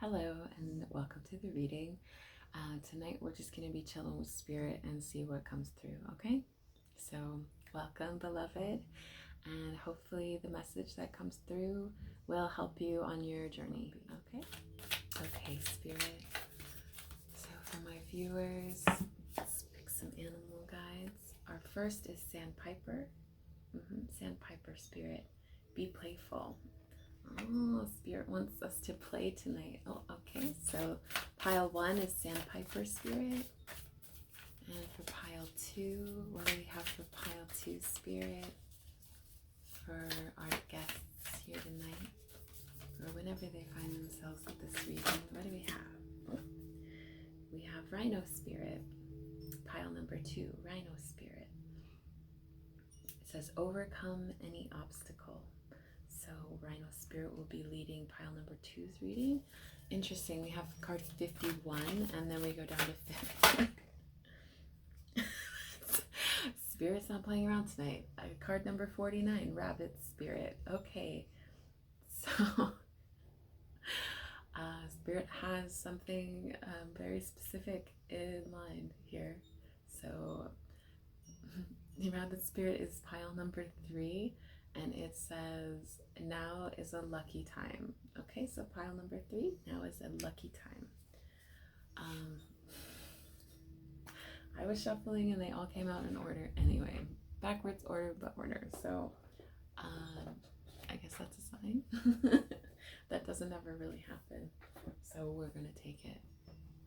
Hello and welcome to the reading. Tonight we're just going to be chilling with spirit and see what comes through, okay? So welcome, beloved, and hopefully the message that comes through will help you on your journey, okay? Okay, spirit. So for my viewers, let's pick some animal guides. Our first is Sandpiper. Sandpiper spirit. Be playful. Oh, Spirit wants us to play tonight. Oh, okay. So pile 1 is Sandpiper Spirit. And for pile 2, what do we have for pile 2 Spirit? For our guests here tonight, or whenever they find themselves at this reading, what do we have? We have Rhino Spirit. Pile number 2, Rhino Spirit. It says, overcome any obstacle. So Rhino Spirit will be leading pile number 2's reading. Interesting, we have card 51 and then we go down to 50. Spirit's not playing around tonight. Card number 49, Rabbit Spirit. Okay, so Spirit has something very specific in mind here. So the Rabbit Spirit is pile number 3. And it says, now is a lucky time. Okay, so pile number 3, now is a lucky time. I was shuffling and they all came out in order anyway. Backwards order, but order. So I guess that's a sign. That doesn't ever really happen. So we're going to take it.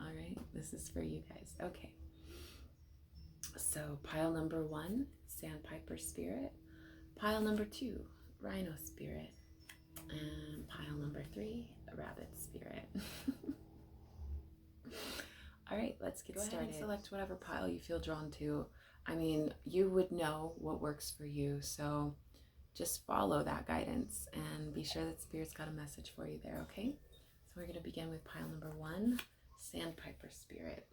All right, this is for you guys. Okay. So pile number 1, Sandpiper Spirit. Pile number 2, Rhino Spirit. And pile number 3, Rabbit Spirit. All right, let's get started. And select whatever pile you feel drawn to. I mean, you would know what works for you, so just follow that guidance and be sure that Spirit's got a message for you there, okay? So we're going to begin with pile number 1, Sandpiper Spirit.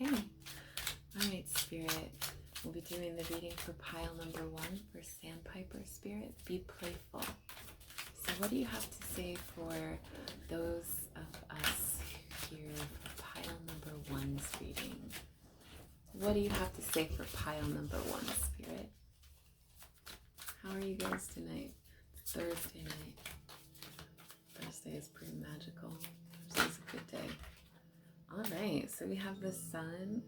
Okay, all right, Spirit, we'll be doing the reading for pile number 1 for Sandpiper Spirit. Be playful. So what do you have to say for those of us here for pile number 1's reading? What do you have to say for pile number 1, Spirit? How are you guys tonight? It's Thursday night. Thursday is pretty magical. Thursday's a good day. All right, so we have the sun.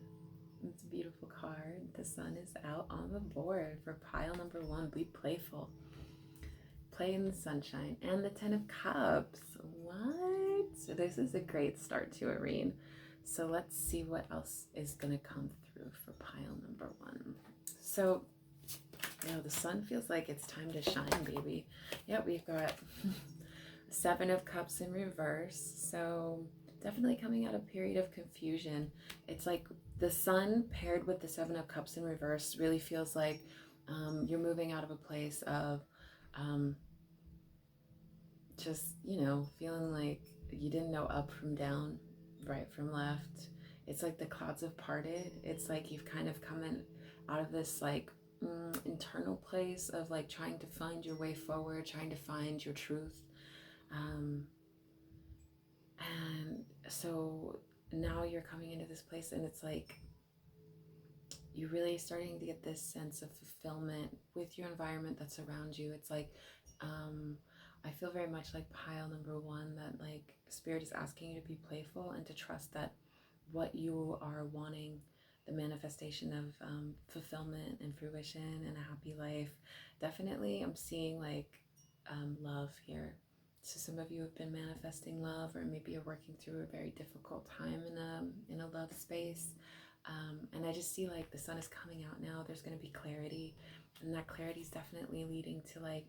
It's a beautiful card. The sun is out on the board for pile number 1. Be playful. Play in the sunshine. And the 10 of Cups. What? So this is a great start to a read. So let's see what else is going to come through for pile number 1. So, you know, the sun feels like it's time to shine, baby. Yeah, we've got 7 of Cups in reverse. So definitely coming out of a period of confusion. It's like the sun paired with the 7 of Cups in reverse really feels like you're moving out of a place of just, you know, feeling like you didn't know up from down, right from left. It's like the clouds have parted. It's like you've kind of come in out of this like internal place of like trying to find your way forward, trying to find your truth. And so now you're coming into this place and it's like you're really starting to get this sense of fulfillment with your environment that's around you. It's like I feel very much like pile number 1 that like Spirit is asking you to be playful and to trust that what you are wanting, the manifestation of fulfillment and fruition and a happy life. Definitely I'm seeing like love here. So some of you have been manifesting love, or maybe you're working through a very difficult time in a love space. And I just see like the sun is coming out now. There's going to be clarity, and that clarity is definitely leading to like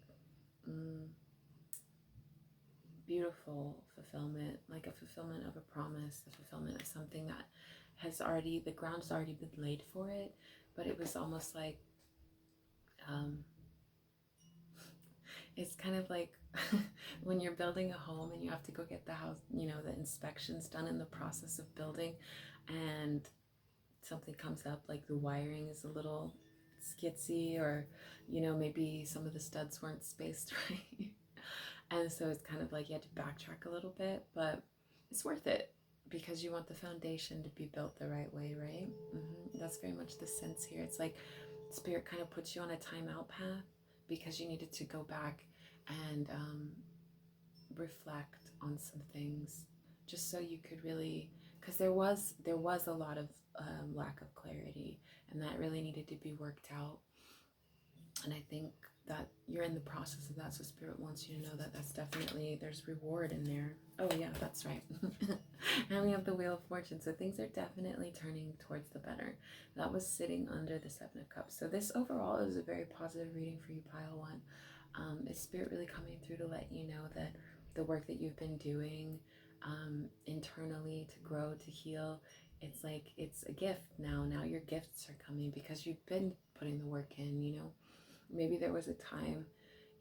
beautiful fulfillment, like a fulfillment of a promise, a fulfillment of something that has already, the ground's already been laid for it, but it was almost like it's kind of like when you're building a home and you have to go get the house, you know, the inspections done in the process of building, and something comes up, like the wiring is a little skitsy, or maybe some of the studs weren't spaced right. And so it's kind of like you had to backtrack a little bit, but it's worth it because you want the foundation to be built the right way, right? That's very much the sense here. It's like Spirit kind of puts you on a timeout path because you needed to go back and reflect on some things, just so you could really, because there was a lot of lack of clarity, and that really needed to be worked out. And I think that you're in the process of that, so Spirit wants you to know that that's definitely, there's reward in there. Oh yeah, that's right. And we have the Wheel of Fortune, so things are definitely turning towards the better. That was sitting under the Seven of Cups. So this overall is a very positive reading for you, Pile 1. Is Spirit really coming through to let you know that the work that you've been doing internally to grow, to heal, it's like it's a gift now. Now your gifts are coming because you've been putting the work in, Maybe there was a time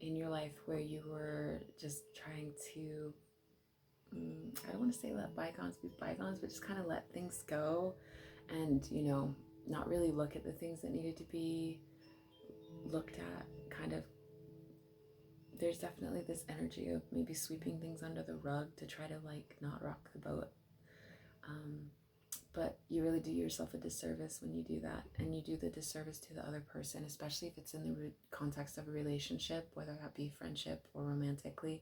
in your life where you were just trying to, I don't want to say let bygones be bygones, but just kind of let things go and, not really look at the things that needed to be looked at. Kind of, there's definitely this energy of maybe sweeping things under the rug to try to like not rock the boat. But you really do yourself a disservice when you do that, and you do the disservice to the other person, especially if it's in the context of a relationship, whether that be friendship or romantically.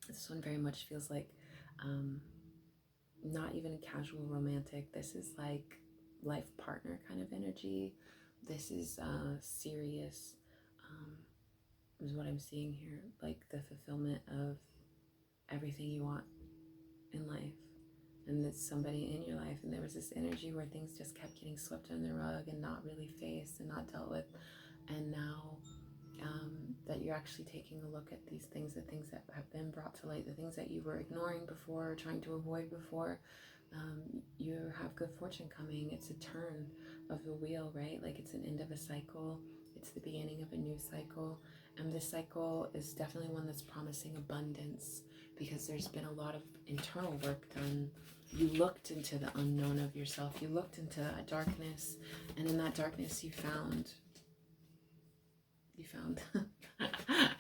This one very much feels like not even a casual romantic. This is like life partner kind of energy. This is serious, is what I'm seeing here, like the fulfillment of everything you want in life. And it's somebody in your life, and there was this energy where things just kept getting swept under the rug and not really faced and not dealt with. And now that you're actually taking a look at these things, the things that have been brought to light, the things that you were ignoring before, trying to avoid before, you have good fortune coming. It's a turn of the wheel, right? Like it's an end of a cycle. It's the beginning of a new cycle. And this cycle is definitely one that's promising abundance, because there's been a lot of internal work done. You looked into the unknown of yourself. You looked into that darkness, and in that darkness you found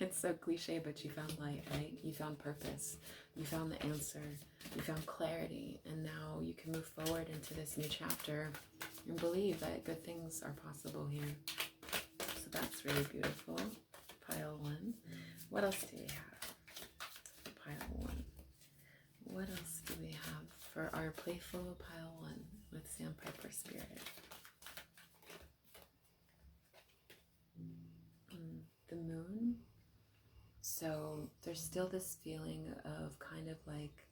it's so cliche, but you found light, right? You found purpose. You found the answer. You found clarity, and now you can move forward into this new chapter and believe that good things are possible here. So that's really beautiful. Pile 1. What else do we have? Pile 1. What else do we have for our playful Pile 1 with Sandpiper Spirit? The moon. So there's still this feeling of kind of like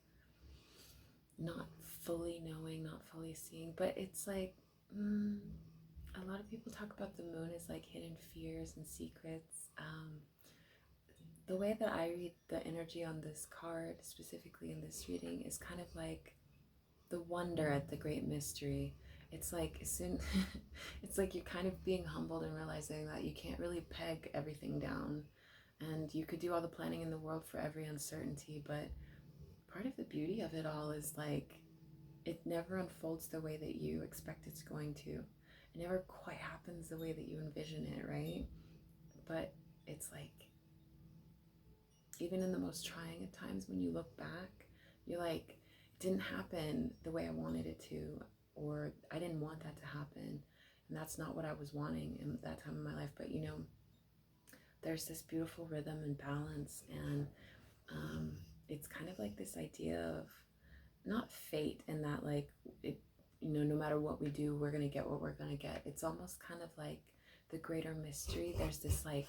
not fully knowing, not fully seeing, but it's like a lot of people talk about the moon as like hidden fears and secrets. The way that I read the energy on this card, specifically in this reading, is kind of like the wonder at the great mystery. It's like it's like you're kind of being humbled and realizing that you can't really peg everything down, and you could do all the planning in the world for every uncertainty, but part of the beauty of it all is like it never unfolds the way that you expect it's going to. It never quite happens the way that you envision it, right? But it's like, even in the most trying of times, when you look back, you're like, it didn't happen the way I wanted it to, or I didn't want that to happen, and that's not what I was wanting in that time in my life. But there's this beautiful rhythm and balance, and it's kind of like this idea of not fate, in that like it, no matter what we do, we're gonna get what we're gonna get. It's almost kind of like the greater mystery. There's this like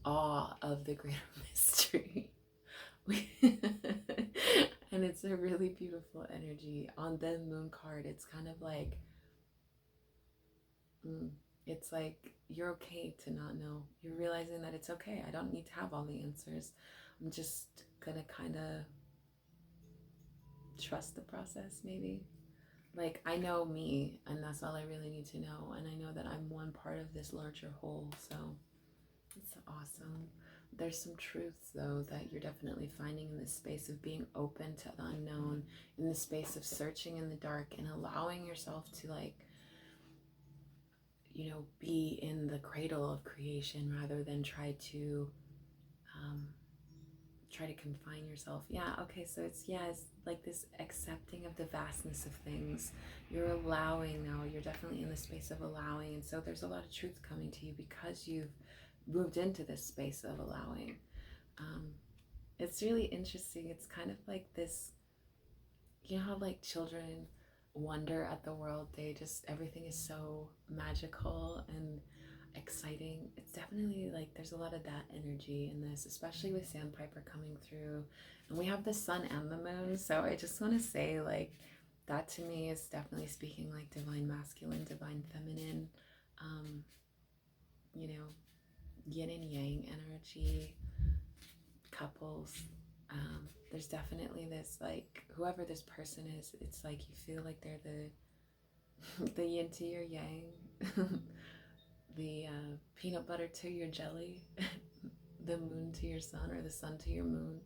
awe of the greater mystery. And it's a really beautiful energy. On the moon card, it's kind of like it's like you're okay to not know. You're realizing that it's okay. I don't need to have all the answers. I'm just gonna kind of trust the process, maybe. Like, I know me, and that's all I really need to know, and I know that I'm one part of this larger whole. So it's awesome. There's some truths, though, that you're definitely finding in this space of being open to the unknown, in the space of searching in the dark and allowing yourself to like be in the cradle of creation rather than try to confine yourself. Yeah, okay, so it's like this accepting of the vastness of things. You're allowing now, you're definitely in the space of allowing, and so there's a lot of truth coming to you because you've moved into this space of allowing. It's really interesting. It's kind of like this, you know how like children wonder at the world, everything is so magical and exciting. It's definitely like there's a lot of that energy in this, especially with Sandpiper coming through, and we have the sun and the moon. So I just want to say, like, that to me is definitely speaking like divine masculine, divine feminine, you know, yin and yang energy, couples. There's definitely this, like, whoever this person is, it's like you feel like they're the yin to your yang, the peanut butter to your jelly, the moon to your sun, or the sun to your moon,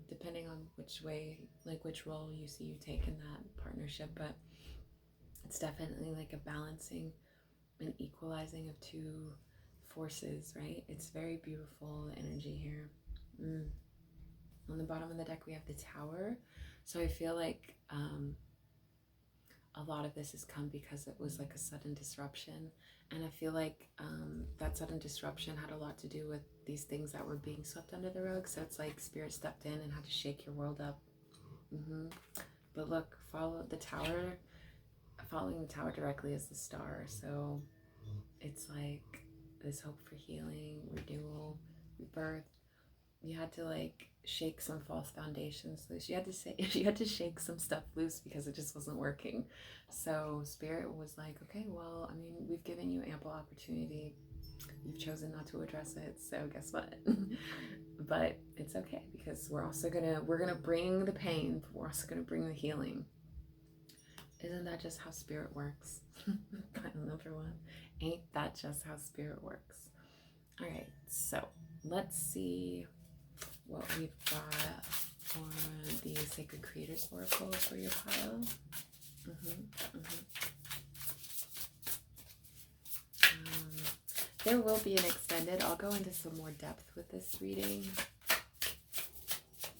depending on which way, like which role you see you take in that partnership. But it's definitely like a balancing and equalizing of two forces, right? It's very beautiful energy here. On the bottom of the deck we have the Tower. So I feel like a lot of this has come because it was like a sudden disruption, and I feel like that sudden disruption had a lot to do with these things that were being swept under the rug. So it's like Spirit stepped in and had to shake your world up. But look, follow the Tower. Following the Tower directly is the Star. So it's like this hope for healing, renewal, rebirth. You had to like shake some false foundations loose. You had to shake some stuff loose because it just wasn't working. So Spirit was like, okay, well, I mean, we've given you ample opportunity. You've chosen not to address it. So guess what? But it's okay, because we're gonna bring the pain, but we're also gonna bring the healing. Isn't that just how Spirit works? Pile number one. Ain't that just how Spirit works? All right, so let's see what we've got for the Sacred Creators Oracle for your pile. There will be an extended. I'll go into some more depth with this reading.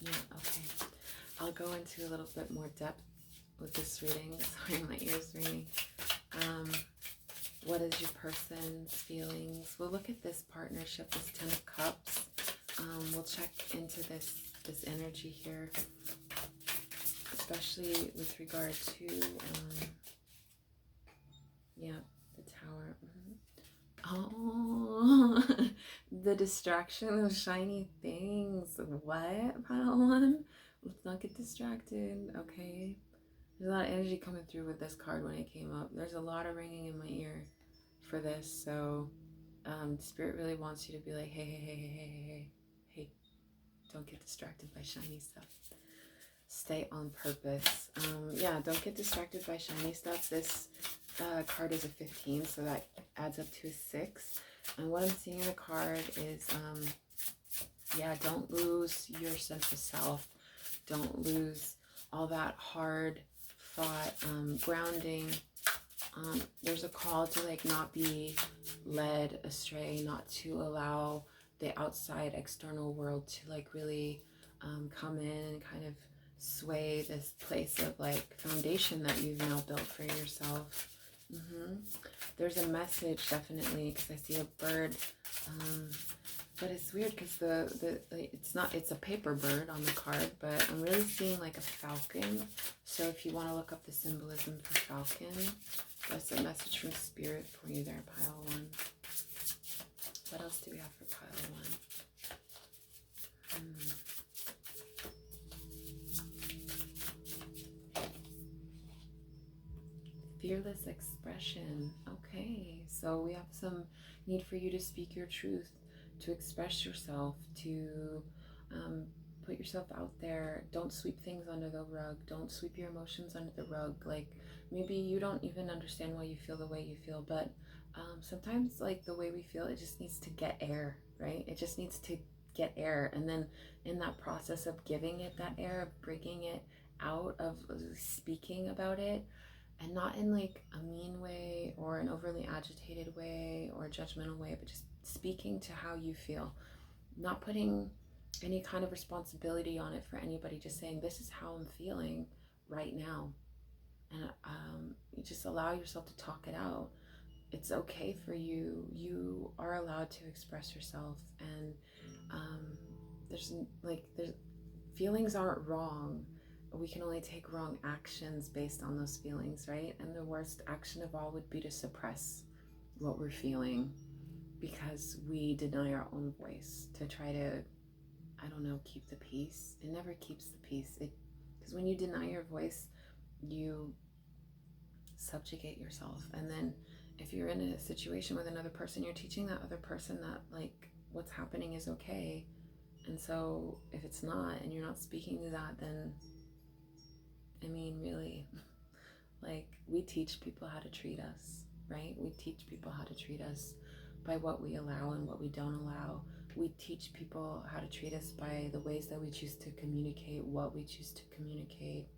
Yeah, okay. I'll go into a little bit more depth with this reading. Sorry, my ears ringing. What is your person's feelings? We'll look at this partnership, this 10 of Cups. We'll check into this energy here, especially with regard to the Tower. Oh, the distraction of shiny things. What, pile one? Let's not get distracted, okay? There's a lot of energy coming through with this card when it came up. There's a lot of ringing in my ear for this. So Spirit really wants you to be like, hey, don't get distracted by shiny stuff. Stay on purpose. Don't get distracted by shiny stuff. This card is a 15, so that adds up to a 6. And what I'm seeing in the card is, don't lose your sense of self. Don't lose all that hard fought grounding. There's a call to like not be led astray, not to allow the outside external world to like really come in and kind of sway this place of like foundation that you've now built for yourself. There's a message definitely, because I see a bird, but it's weird because it's a paper bird on the card, but I'm really seeing like a falcon. So if you want to look up the symbolism for falcon, that's a message from Spirit for you there, pile one. What else do we have for pile one? Fearless expression. Okay, so we have some need for you to speak your truth, to express yourself, to put yourself out there. Don't sweep things under the rug. Don't sweep your emotions under the rug. Like, maybe you don't even understand why you feel the way you feel, but sometimes like the way we feel, it just needs to get air, right? It just needs to get air. And then in that process of giving it that air, of bringing it out, of speaking about it, and not in like a mean way or an overly agitated way or a judgmental way, but just speaking to how you feel, not putting any kind of responsibility on it for anybody, just saying, this is how I'm feeling right now. And you just allow yourself to talk it out. It's okay for you. You are allowed to express yourself. And there's feelings aren't wrong. We can only take wrong actions based on those feelings, right? And the worst action of all would be to suppress what we're feeling because we deny our own voice to try to, I don't know, keep the peace. It never keeps the peace. Because when you deny your voice, you subjugate yourself. And then if you're in a situation with another person, you're teaching that other person that like what's happening is okay. And so if it's not, and you're not speaking to that, then I mean, really, like, we teach people how to treat us, right? We teach people how to treat us by what we allow and what we don't allow. We teach people how to treat us by the ways that we choose to communicate, what we choose to communicate.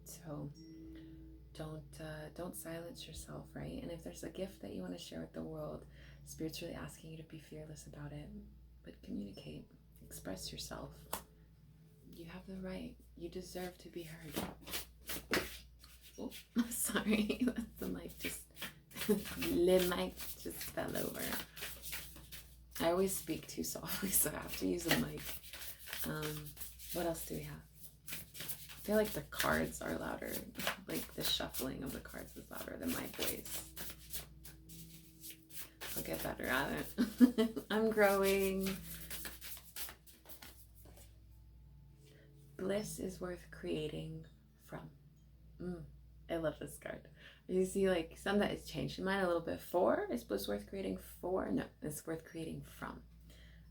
So don't silence yourself, right? And if there's a gift that you want to share with the world, Spirit's really asking you to be fearless about it. But communicate, express yourself. You have the right. You deserve to be heard. Oh, sorry. The mic just fell over. I always speak too softly, so I have to use a mic. What else do we have? I feel like the cards are louder. Like the shuffling of the cards is louder than my voice. I'll get better at it. I'm growing. Bliss is worth creating from. I love this card. You see, like, some that has changed mine a little bit. For, is bliss worth creating for? No, it's worth creating from.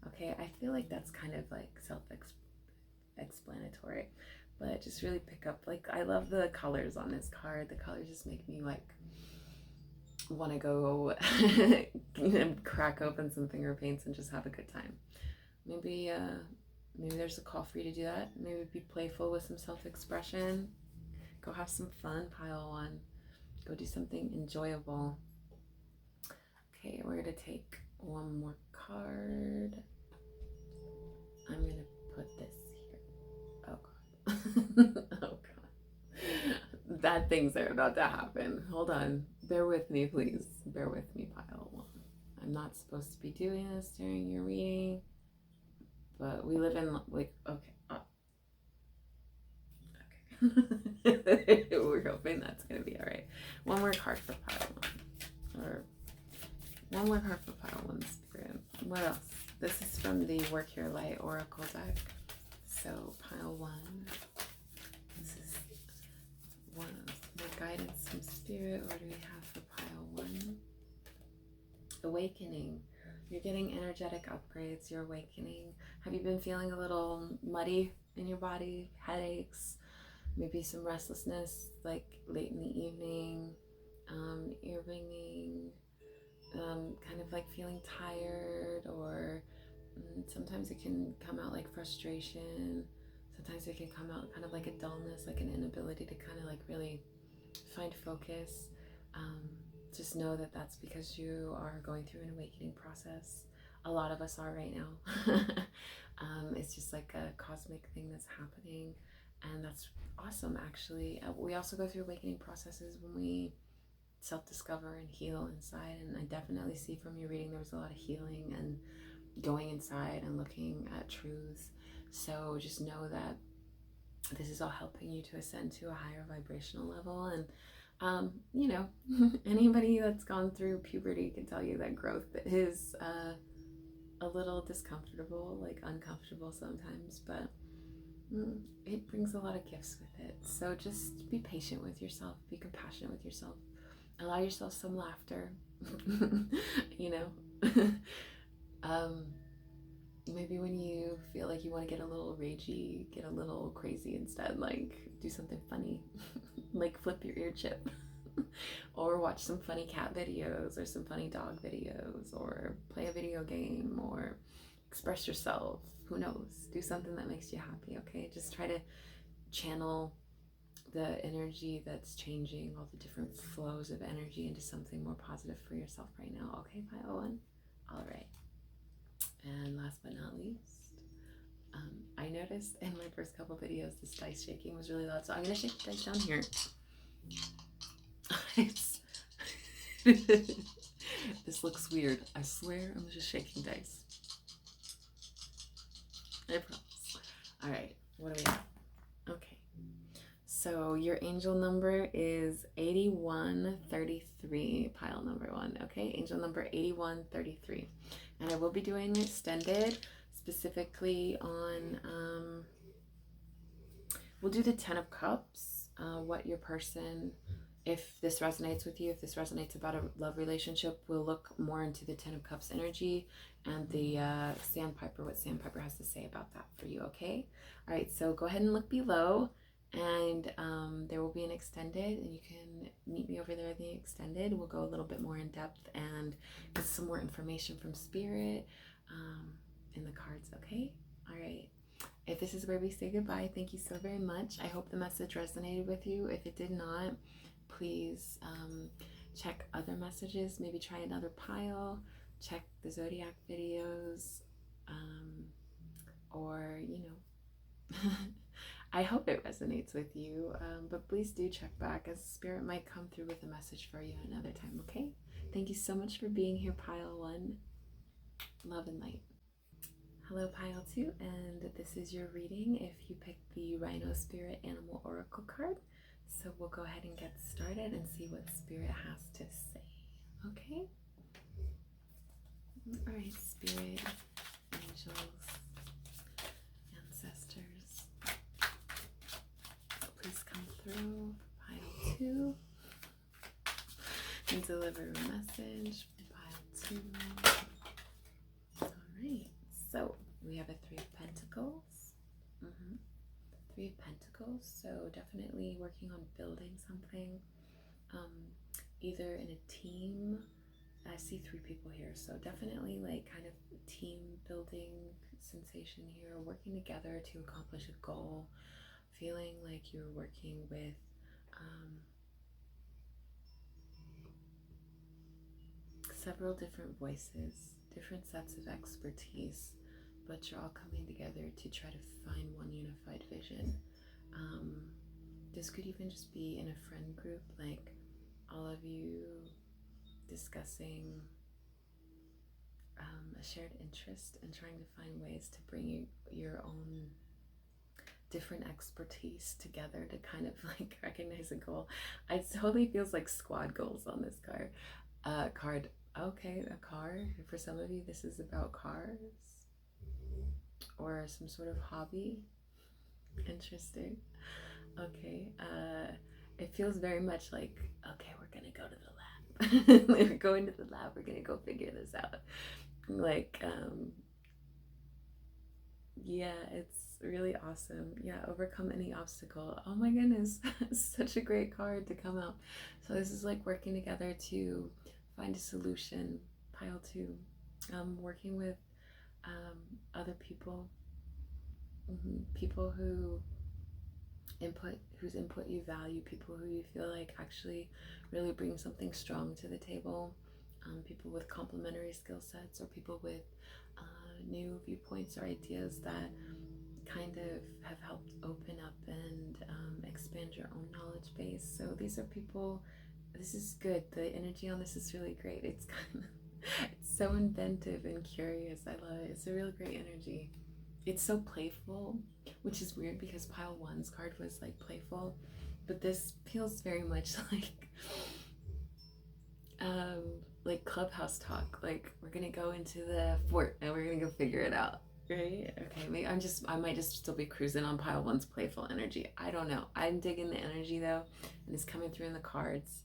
Okay, I feel like that's kind of like self-explanatory, but just really pick up, like, I love the colors on this card. The colors just make me like want to go crack open some finger paints and just have a good time. Maybe there's a call for you to do that. Maybe be playful with some self-expression. Go have some fun, pile one. Go do something enjoyable. Okay, we're gonna take one more card. I'm gonna put this here. Oh God. Oh God. Bad things are about to happen. Hold on. Bear with me, please. Bear with me, pile one. I'm not supposed to be doing this during your reading, but we live in, like, okay. Okay. We're hoping that's gonna be all right. One more card for pile one, or one more card for pile one, Spirit. What else? This is from the Work Your Light Oracle deck. So pile one. This is one more guidance from Spirit. What do we have for pile one? Awakening. You're getting energetic upgrades. You're awakening. Have you been feeling a little muddy in your body? Headaches? Maybe some restlessness, like late in the evening, ear ringing, kind of like feeling tired, or sometimes it can come out like frustration. Sometimes it can come out kind of like a dullness, like an inability to kind of like really find focus. Just know that that's because you are going through an awakening process. A lot of us are right now. It's just like a cosmic thing that's happening. And that's awesome, actually. We also go through awakening processes when we self-discover and heal inside. And I definitely see from your reading there was a lot of healing and going inside and looking at truths. So just know that this is all helping you to ascend to a higher vibrational level. And, you know, anybody that's gone through puberty can tell you that growth is a little discomfortable, like uncomfortable sometimes, but it brings a lot of gifts with it. So just be patient with yourself, be compassionate with yourself, allow yourself some laughter. You know, maybe when you feel like you want to get a little ragey, get a little crazy instead, like do something funny. Like flip your ear chip. Or watch some funny cat videos or some funny dog videos, or play a video game, or express yourself. Who knows? Do something that makes you happy, okay? Just try to channel the energy that's changing, all the different flows of energy into something more positive for yourself right now. Okay, pile one. All right. And last but not least, I noticed in my first couple videos this dice shaking was really loud, so I'm gonna shake the dice down here. This looks weird. I swear I'm just shaking dice. I promise. All right, what do we have? Okay, so your angel number is 8133, pile number one. Okay, angel number 8133, and I will be doing extended specifically on we'll do the 10 of Cups, what your person, if this resonates with you, if this resonates about a love relationship, we'll look more into the 10 of Cups energy and the Sandpiper, what Sandpiper has to say about that for you, okay? All right, so go ahead and look below, and there will be an extended, and you can meet me over there in the extended. We'll go a little bit more in depth and get some more information from Spirit in the cards, okay? All right. If this is where we say goodbye, thank you so very much. I hope the message resonated with you. If it did not, please check other messages. Maybe try another pile. Check the Zodiac videos. Or, you know, I hope it resonates with you. But please do check back, as Spirit might come through with a message for you another time, okay? Thank you so much for being here, pile one. Love and light. Hello, pile two, and this is your reading if you picked the Rhino Spirit Animal Oracle card. So we'll go ahead and get started and see what Spirit has to say. Okay? All right, Spirit, angels, ancestors, please come through, pile two, and deliver a message, pile two. All right. So we have a Three of Pentacles. Three of Pentacles. So definitely working on building something, either in a team. I see three people here, so definitely like kind of team building sensation here, working together to accomplish a goal, feeling like you're working with several different voices, different sets of expertise, but you're all coming together to try to find one unified vision. This could even just be in a friend group, like all of you discussing a shared interest and trying to find ways to bring your own different expertise together to kind of like recognize a goal. It totally feels like squad goals on this card. Okay, a car. For some of you, this is about cars or some sort of hobby. Interesting. Okay. It feels very much like, okay, we're gonna go to the lab. We're going to the lab. We're gonna go figure this out. Like, yeah, it's really awesome. Yeah, overcome any obstacle. Oh my goodness, such a great card to come out. So this is like working together to find a solution. Pile two. Working with other people, people whose input you value, people who you feel like actually really bring something strong to the table, people with complementary skill sets, or people with new viewpoints or ideas that kind of have helped open up and expand your own knowledge base. So these are people, this is good. The energy on this is really great. It's kind of, it's so inventive and curious. I love it. It's a really great energy. It's so playful, which is weird because pile one's card was like playful, but this feels very much like clubhouse talk. Like, we're gonna go into the fort and we're gonna go figure it out, right? Okay, maybe I might just still be cruising on pile one's playful energy. I don't know. I'm digging the energy though, and it's coming through in the cards.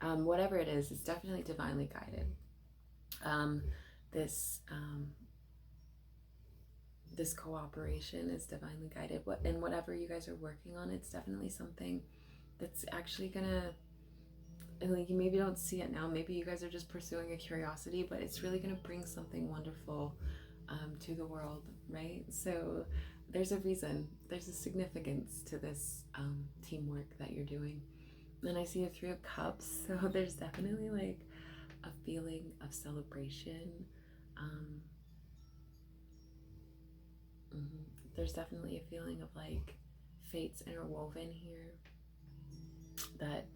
Whatever it is, it's definitely divinely guided. This cooperation is divinely guided. And whatever you guys are working on, it's definitely something that's actually gonna, like, you maybe don't see it now, maybe you guys are just pursuing a curiosity, but it's really gonna bring something wonderful to the world, right? So there's a reason, there's a significance to this teamwork that you're doing. And I see a 3 of Cups, so there's definitely like a feeling of celebration. There's definitely a feeling of like fates interwoven here, that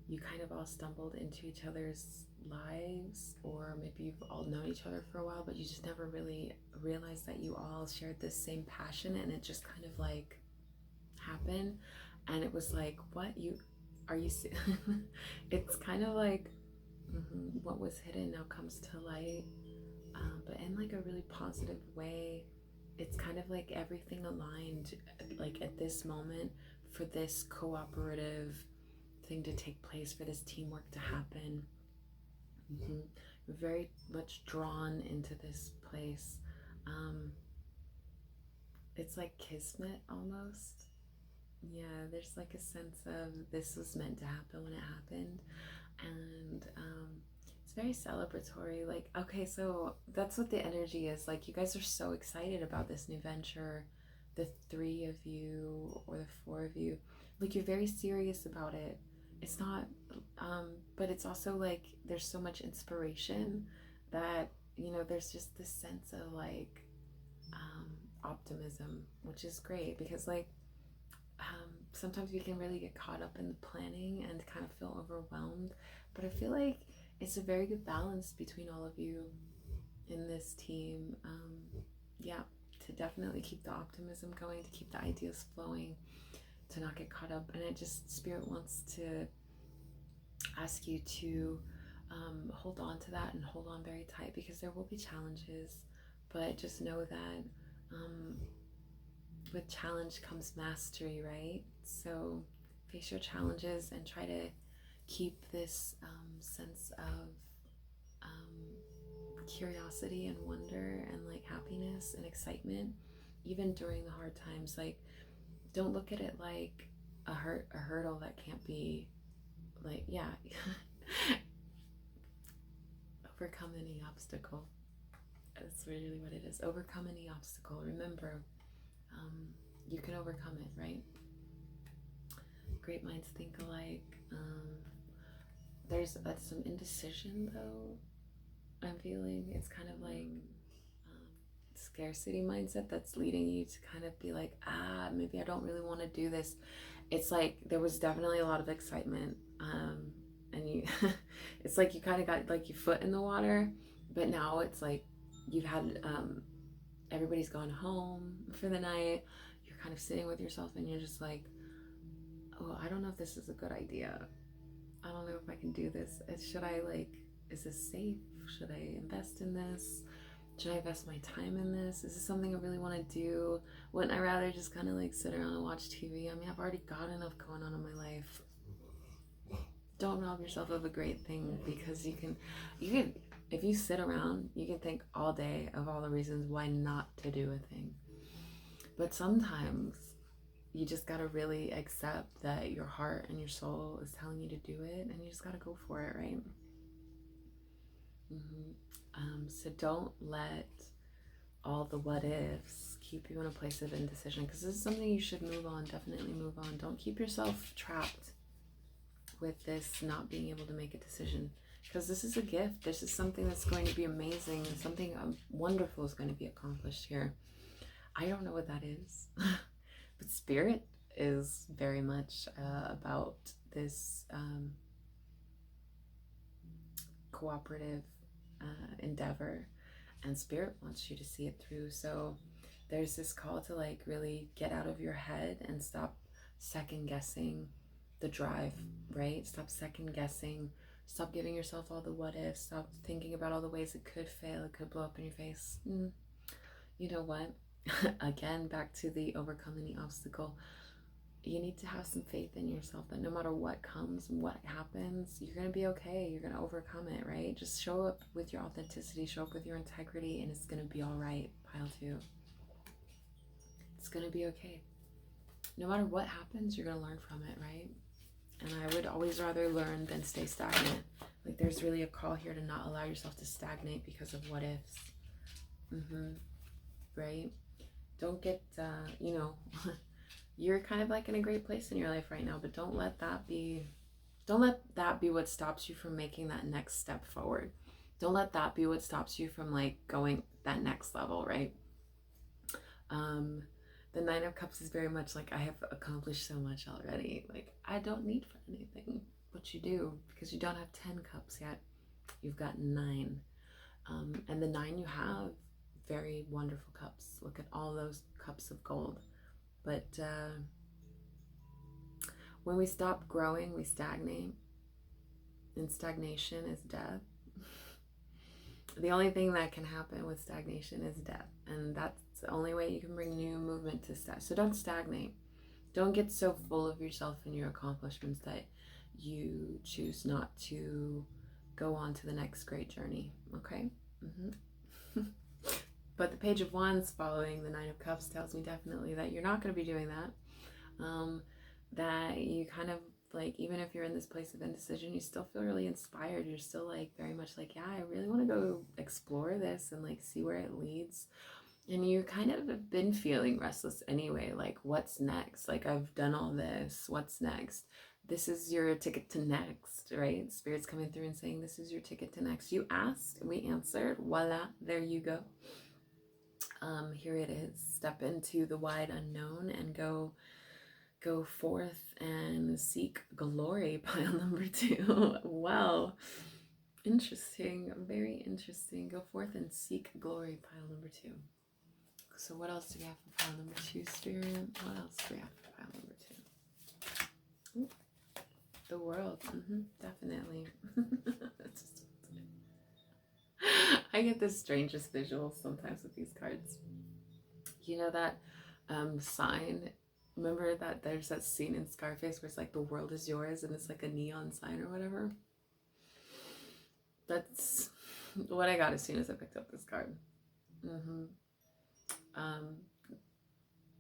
you kind of all stumbled into each other's lives, or maybe you've all known each other for a while, but you just never really realized that you all shared this same passion, and it just kind of like happened. And it was like, what, you it's kind of like what was hidden now comes to light, but in like a really positive way. It's kind of like everything aligned like at this moment for this cooperative thing to take place, for this teamwork to happen. Very much drawn into this place. It's like kismet almost. Yeah, there's like a sense of this was meant to happen when it happened. And it's very celebratory. Like, okay, so that's what the energy is. Like, you guys are so excited about this new venture, the 3 of you or the 4 of you. Like, you're very serious about it. It's not, but it's also like there's so much inspiration that, you know, there's just this sense of like optimism, which is great, because like sometimes we can really get caught up in the planning and kind of feel overwhelmed. But I feel like it's a very good balance between all of you in this team. Yeah, to definitely keep the optimism going, to keep the ideas flowing, to not get caught up. And it just, Spirit wants to ask you to hold on to that and hold on very tight, because there will be challenges, but just know that with challenge comes mastery, right? So face your challenges and try to keep this sense of curiosity and wonder and like happiness and excitement even during the hard times. Like, don't look at it like a hurdle that can't be like, yeah, overcome any obstacle. That's really what it is. Overcome any obstacle. Remember, you can overcome it, right? Great minds think alike. There's some indecision though, I'm feeling. It's kind of like scarcity mindset that's leading you to kind of be like, maybe I don't really want to do this. It's like there was definitely a lot of excitement, and you it's like you kind of got like your foot in the water, but now it's like you've had everybody's gone home for the night. You're kind of sitting with yourself and you're just like, oh, I don't know if this is a good idea. I don't know if I can do this. Should I, like, is this safe? Should I invest in this? Should I invest my time in this? Is this something I really want to do? Wouldn't I rather just kind of like sit around and watch TV? I mean, I've already got enough going on in my life. Don't rob yourself of a great thing, because you can, if you sit around, you can think all day of all the reasons why not to do a thing. But sometimes you just gotta really accept that your heart and your soul is telling you to do it, and you just gotta go for it, right? So don't let all the what ifs keep you in a place of indecision, because this is something you should move on. Definitely move on. Don't keep yourself trapped with this not being able to make a decision, because this is a gift. This is something that's going to be amazing, and something wonderful is going to be accomplished here. I don't know what that is, but Spirit is very much about this cooperative endeavor, and Spirit wants you to see it through. So there's this call to like really get out of your head and stop second guessing the drive, right? Stop second guessing. Stop giving yourself all the what ifs. Stop thinking about all the ways it could fail, it could blow up in your face. You know what? Again, back to the overcome any obstacle. You need to have some faith in yourself that no matter what comes and what happens, you're going to be okay. You're going to overcome it, right? Just show up with your authenticity, show up with your integrity, and it's going to be all right, pile 2. It's going to be okay. No matter what happens, you're going to learn from it, right? And I would always rather learn than stay stagnant. Like, there's really a call here to not allow yourself to stagnate because of what ifs. Right? don't get, you know, you're kind of like in a great place in your life right now, but don't let that be what stops you from making that next step forward. Don't let that be what stops you from like going that next level, right? The Nine of Cups is very much like, I have accomplished so much already. Like, I don't need for anything. But you do, because you don't have 10 cups yet. You've got 9. And the 9 you have, very wonderful cups. Look at all those cups of gold. But when we stop growing, we stagnate. And stagnation is death. The only thing that can happen with stagnation is death. And that's the only way you can bring new movement to stagnate. So don't stagnate. Don't get so full of yourself and your accomplishments that you choose not to go on to the next great journey. Okay? But the Page of Wands following the Nine of Cups tells me definitely that you're not going to be doing that. That you kind of like, even if you're in this place of indecision, you still feel really inspired. You're still like very much like, yeah, I really want to go explore this and like see where it leads. And you kind of have been feeling restless anyway. Like, what's next? Like, I've done all this. What's next? This is your ticket to next, right? Spirit's coming through and saying, this is your ticket to next. You asked, we answered. Voila, there you go. Here it is. Step into the wide unknown and go forth and seek glory. Pile number 2. Wow. Interesting. Very interesting. Go forth and seek glory. Pile number 2. So what else do we have for pile number 2, Spirit? What else do we have for pile number 2? Ooh, the World. Definitely. I get the strangest visuals sometimes with these cards. You know that sign? Remember that there's that scene in Scarface where it's like, the world is yours, and it's like a neon sign or whatever? That's what I got as soon as I picked up this card.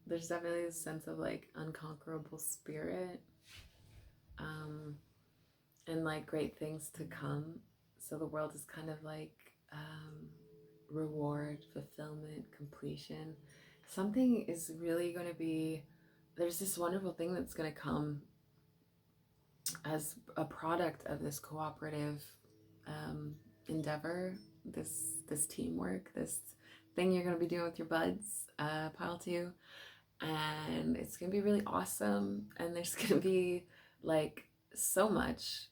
There's definitely a sense of like unconquerable spirit, and like great things to come. So the world is kind of like reward, fulfillment, completion. Something is really going to be, there's this wonderful thing that's going to come as a product of this cooperative endeavor, this teamwork, this thing you're going to be doing with your buds, pile 2. And it's going to be really awesome. And there's going to be like so much.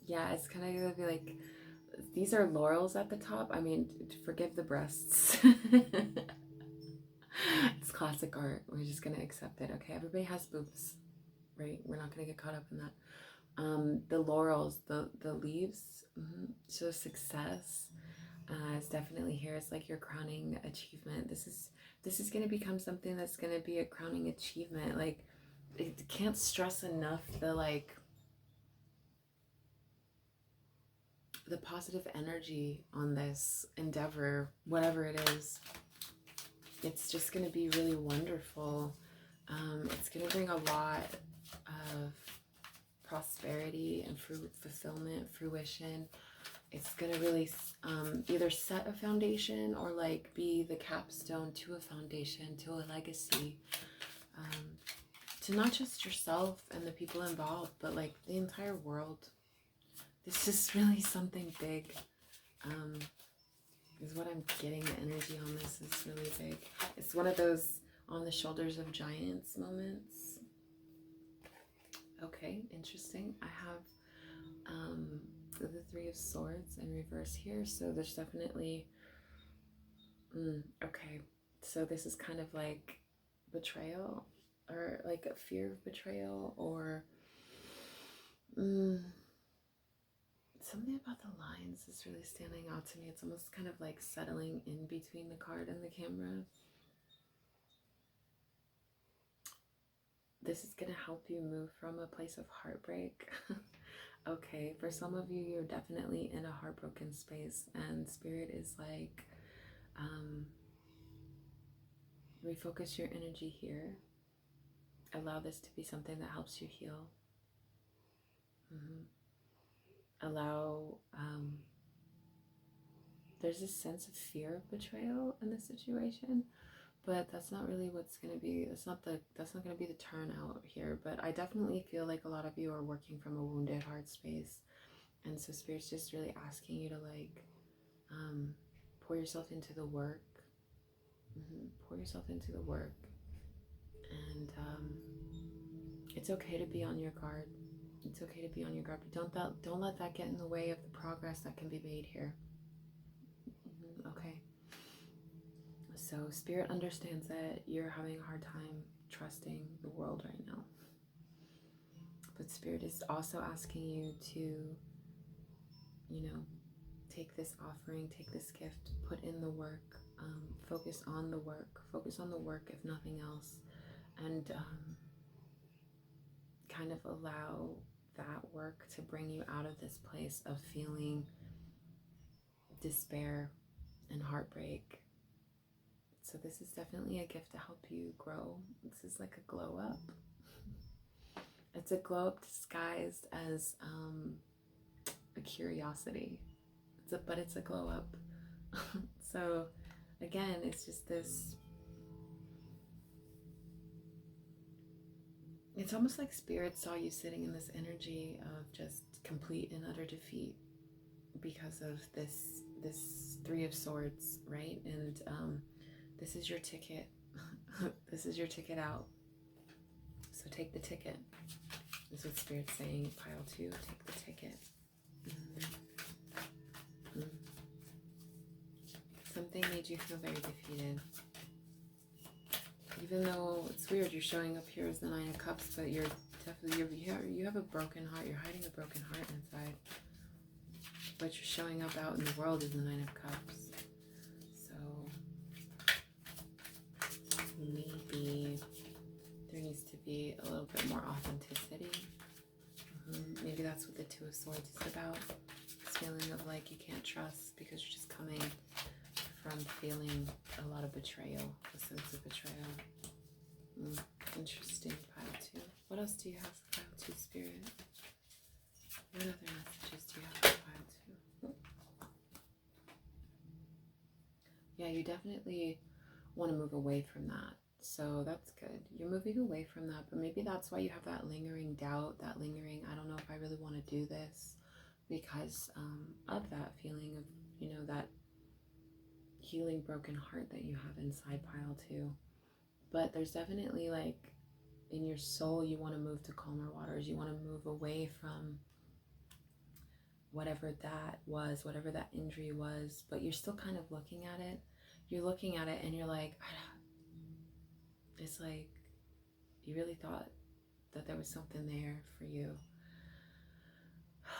Yeah, it's kind of going to be like, these are laurels at the top. I mean, forgive the breasts. It's classic art. We're just going to accept it. Okay, everybody has boobs, right? We're not going to get caught up in that. The laurels, the leaves, so success is definitely here. It's like your crowning achievement. This is going to become something that's going to be a crowning achievement. Like, it can't stress enough the positive energy on this endeavor, whatever it is. It's just going to be really wonderful. It's going to bring a lot of prosperity and fulfillment, fruition. It's going to really either set a foundation or like be the capstone to a foundation, to a legacy, to not just yourself and the people involved, but like the entire world. This is really something big. Is what I'm getting. The energy on this is really big. It's one of those on the shoulders of giants moments. Okay, interesting. I have the 3 of Swords in reverse here, so there's definitely okay, so this is kind of like betrayal, or like a fear of betrayal, or something about the lines is really standing out to me. It's almost kind of like settling in between the card and the camera. This is going to help you move from a place of heartbreak. Okay, for some of you, you're definitely in a heartbroken space, and Spirit is like, refocus your energy here. Allow this to be something that helps you heal. Allow there's this sense of fear of betrayal in this situation, but that's not really what's going to be, that's not going to be the turnout here. But I definitely feel like a lot of you are working from a wounded heart space, and so Spirit's just really asking you to like pour yourself into the work. Pour yourself into the work, and it's okay to be on your guard. It's okay to be on your guard, but don't let that get in the way of the progress that can be made here. Okay. So Spirit understands that you're having a hard time trusting the world right now, but Spirit is also asking you to, you know, take this offering, take this gift, put in the work. Focus on the work if nothing else, and kind of allow that work to bring you out of this place of feeling despair and heartbreak. So this is definitely a gift to help you grow. This is like a glow up. It's a glow up disguised as a curiosity. But it's a glow up. So again, it's just this, it's almost like Spirit saw you sitting in this energy of just complete and utter defeat because of this Three of Swords, right? And this is your ticket. This is your ticket out. So take the ticket. Is what Spirit's saying. Pile 2, take the ticket. Something made you feel very defeated. Even though it's weird, you're showing up here as the Nine of Cups, but you're definitely, you have a broken heart. You're hiding a broken heart inside. But you're showing up out in the world as the Nine of Cups. So maybe there needs to be a little bit more authenticity. Maybe that's what the Two of Swords is about. This feeling of like you can't trust because you're just coming from feeling a lot of betrayal, a sense of betrayal. Interesting. Pile 2. What else do you have for pile 2, Spirit? What other messages do you have for pile 2? Yeah, you definitely want to move away from that. So that's good. You're moving away from that, but maybe that's why you have that lingering doubt, that lingering, I don't know if I really want to do this, because of that feeling of, you know, that healing broken heart that you have inside pile 2. But there's definitely like in your soul, you want to move to calmer waters. You want to move away from whatever that was, whatever that injury was, but you're still kind of looking at it. You're looking at it and you're like, it's like you really thought that there was something there for you.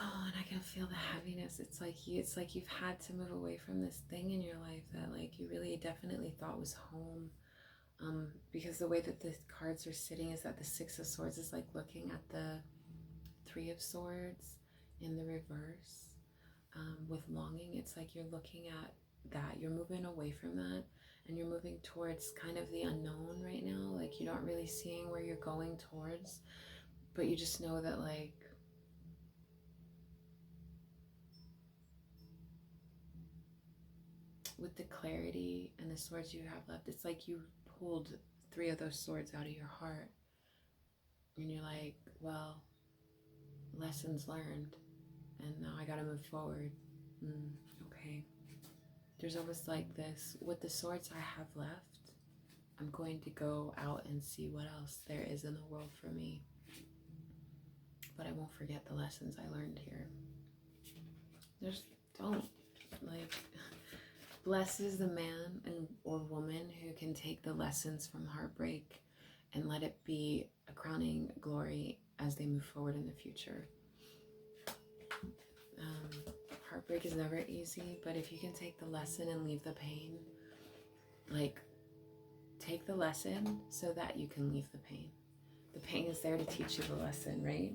Oh, and I can feel the heaviness. It's like you've had to move away from this thing in your life that like you really definitely thought was home. Because the way that the cards are sitting is that the Six of Swords is like looking at the Three of Swords in the reverse. With longing, it's like you're looking at that. You're moving away from that and you're moving towards kind of the unknown right now. Like you're not really seeing where you're going towards, but you just know that like with the clarity and the swords you have left, it's like you pulled 3 of those swords out of your heart and you're like, well, lessons learned and now I gotta move forward. Okay. There's almost like this, with the swords I have left, I'm going to go out and see what else there is in the world for me. But I won't forget the lessons I learned here. Just don't. Like, blessed is the man or woman who can take the lessons from heartbreak and let it be a crowning glory as they move forward in the future. Heartbreak is never easy, but if you can take the lesson and leave the pain, like, take the lesson so that you can leave the pain. The pain is there to teach you the lesson, right?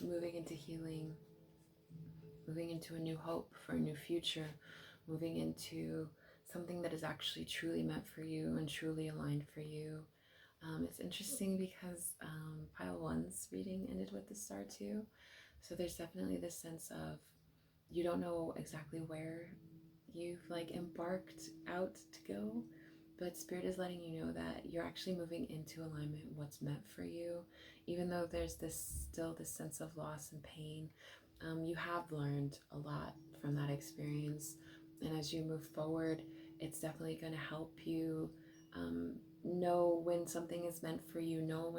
Moving into healing, moving into a new hope for a new future, moving into something that is actually truly meant for you and truly aligned for you. It's interesting because pile 1's reading ended with the star too. So there's definitely this sense of you don't know exactly where you've like embarked out to go, but Spirit is letting you know that you're actually moving into alignment with what's meant for you. Even though there's still this sense of loss and pain, you have learned a lot from that experience. And as you move forward, it's definitely going to help you know when something is meant for you, know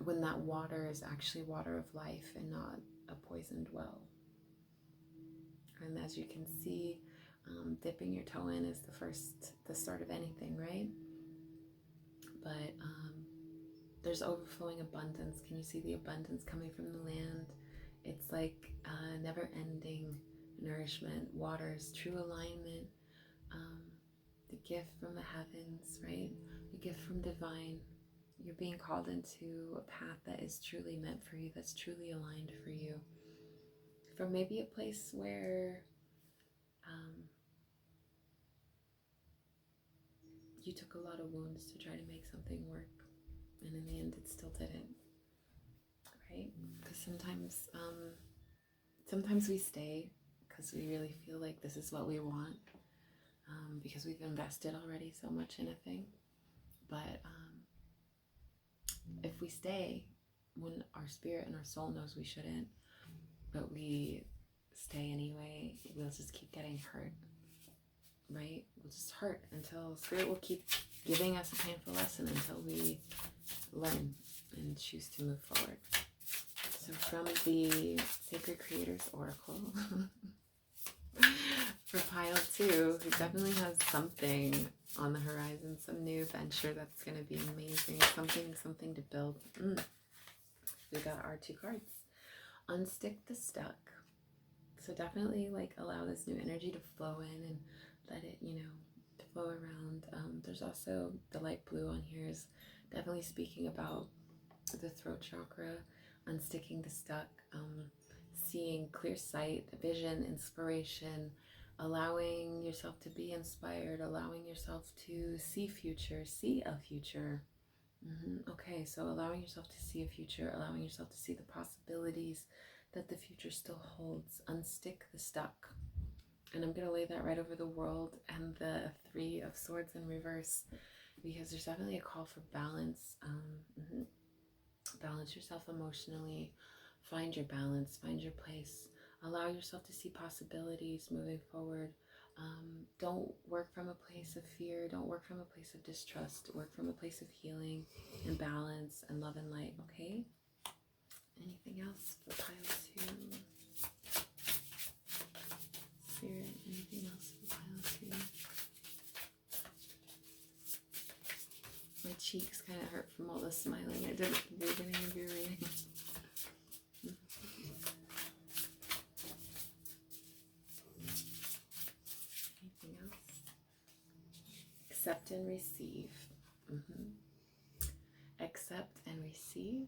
when that water is actually water of life and not a poisoned well. And as you can see, dipping your toe in is the start of anything, right? But there's overflowing abundance. Can you see the abundance coming from the land? It's like never-ending nourishment, waters, true alignment, the gift from the heavens, right? The gift from divine. You're being called into a path that is truly meant for you, that's truly aligned for you. From maybe a place where you took a lot of wounds to try to make something work, and in the end it still didn't, right? Because sometimes we stay because we really feel like this is what we want, because we've invested already so much in a thing. But if we stay when our spirit and our soul knows we shouldn't, but we stay anyway, we'll just keep getting hurt, right? We'll just hurt until Spirit will keep giving us a painful lesson until we learn and choose to move forward. So from the Sacred Creators Oracle for pile 2, who definitely has something on the horizon, some new venture that's going to be amazing, something to build. We got our 2 cards. Unstick the stuck. So definitely like allow this new energy to flow in and let it, to flow around. There's also the light blue on here is definitely speaking about the throat chakra, unsticking the stuck, seeing clear sight, vision, inspiration, allowing yourself to be inspired, allowing yourself to see a future. Okay, so allowing yourself to see a future, allowing yourself to see the possibilities that the future still holds. Unstick the stuck. And I'm going to lay that right over the world and the 3 of Swords in reverse, because there's definitely a call for balance. Balance yourself emotionally. Find your balance. Find your place. Allow yourself to see possibilities moving forward. Don't work from a place of fear. Don't work from a place of distrust. Work from a place of healing and balance and love and light, okay? Anything else for pile 2? Spirit, anything else for pile 2? My cheeks kind of hurt from all the smiling I did at the beginning of your reading. Anything else? Accept and receive. Accept and receive.